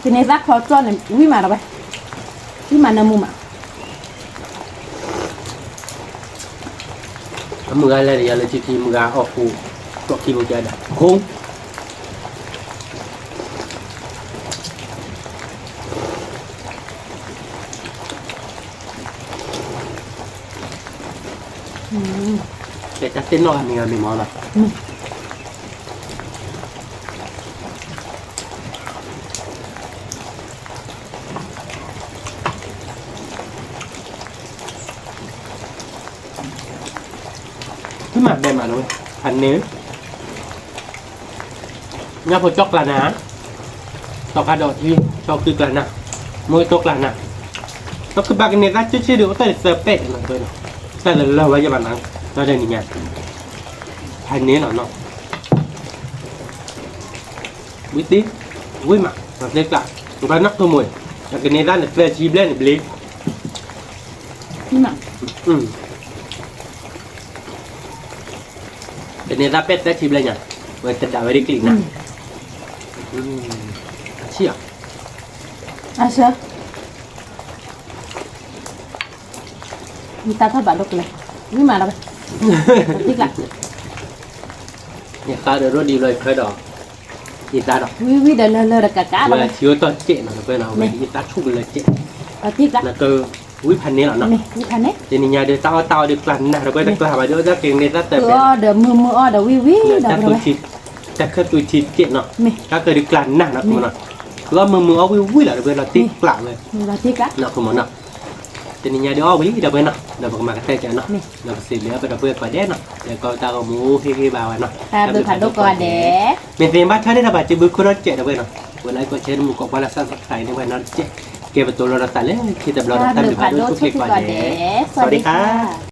thì này rác khó cho này quý mà đâu vậy quý mà nằm mà mula lah dia lah cuci mula aku tok kilo ada kong để chắc tên nó là mình món nào cái mặt đây mà thôi thành nếm nhá phải chóc là ná tao cá đọt đi cho cứ là nè mỗi chóc là nè nó cứ ba cái này ra chưa được tới giờ pet là thôi sao là lâu vậy bạn ăn cho đây nhỉ thành nếm nó biết tí vui mà sẽ lại chúng ta nắp thôi mùi cái này ra là về chìm lên để lấy mà cái này ra pet đã chìm lên nhỉ rồi thật đã về đi kỹ nè chi à sao người ta thắt bạn độc này nhưng mà đâu tiếc lại nhà ta được rồi đi rồi khởi đỏ đi ta đỏ quý đời lơ là cả mà đâu là chiếu toàn chuyện là bên nào vậy đi ta chụp là chuyện tiếc lại là cơ quýพันนี้เหรอเนาะ này quýพันđấy thì nhà đưa tao được lần nào rồi bây giờ mà đưa ra tiền này ra tờ đỡ mưa đỡ ta đỡ tôi chít ta khơi tôi chít chuyện nó này ta cơ được lần nào nó cũng nó cứ mưa vui là bây giờ tiếc lạ rồi là tiếc lại nó không nó thì nhà đưa quý đâu bên nó đâu mà cái tay nó nó xịt nữa bây giờ bây giờ nó để coi tao có mua khi vào nó ta được phản độc còn để mình xem bắt thấy đấy là bà chỉ bước có nó chạy đâu bên nó bữa nay có trên một cọng là sao phải như vậy nó chạy เก็บตัวเราตัดเลยที่แต่เราตัด được ผ่าน phản ด้วย độc ทุก cho เก็บ quý ก่อน còn เด้ để สวัสดีค่ะ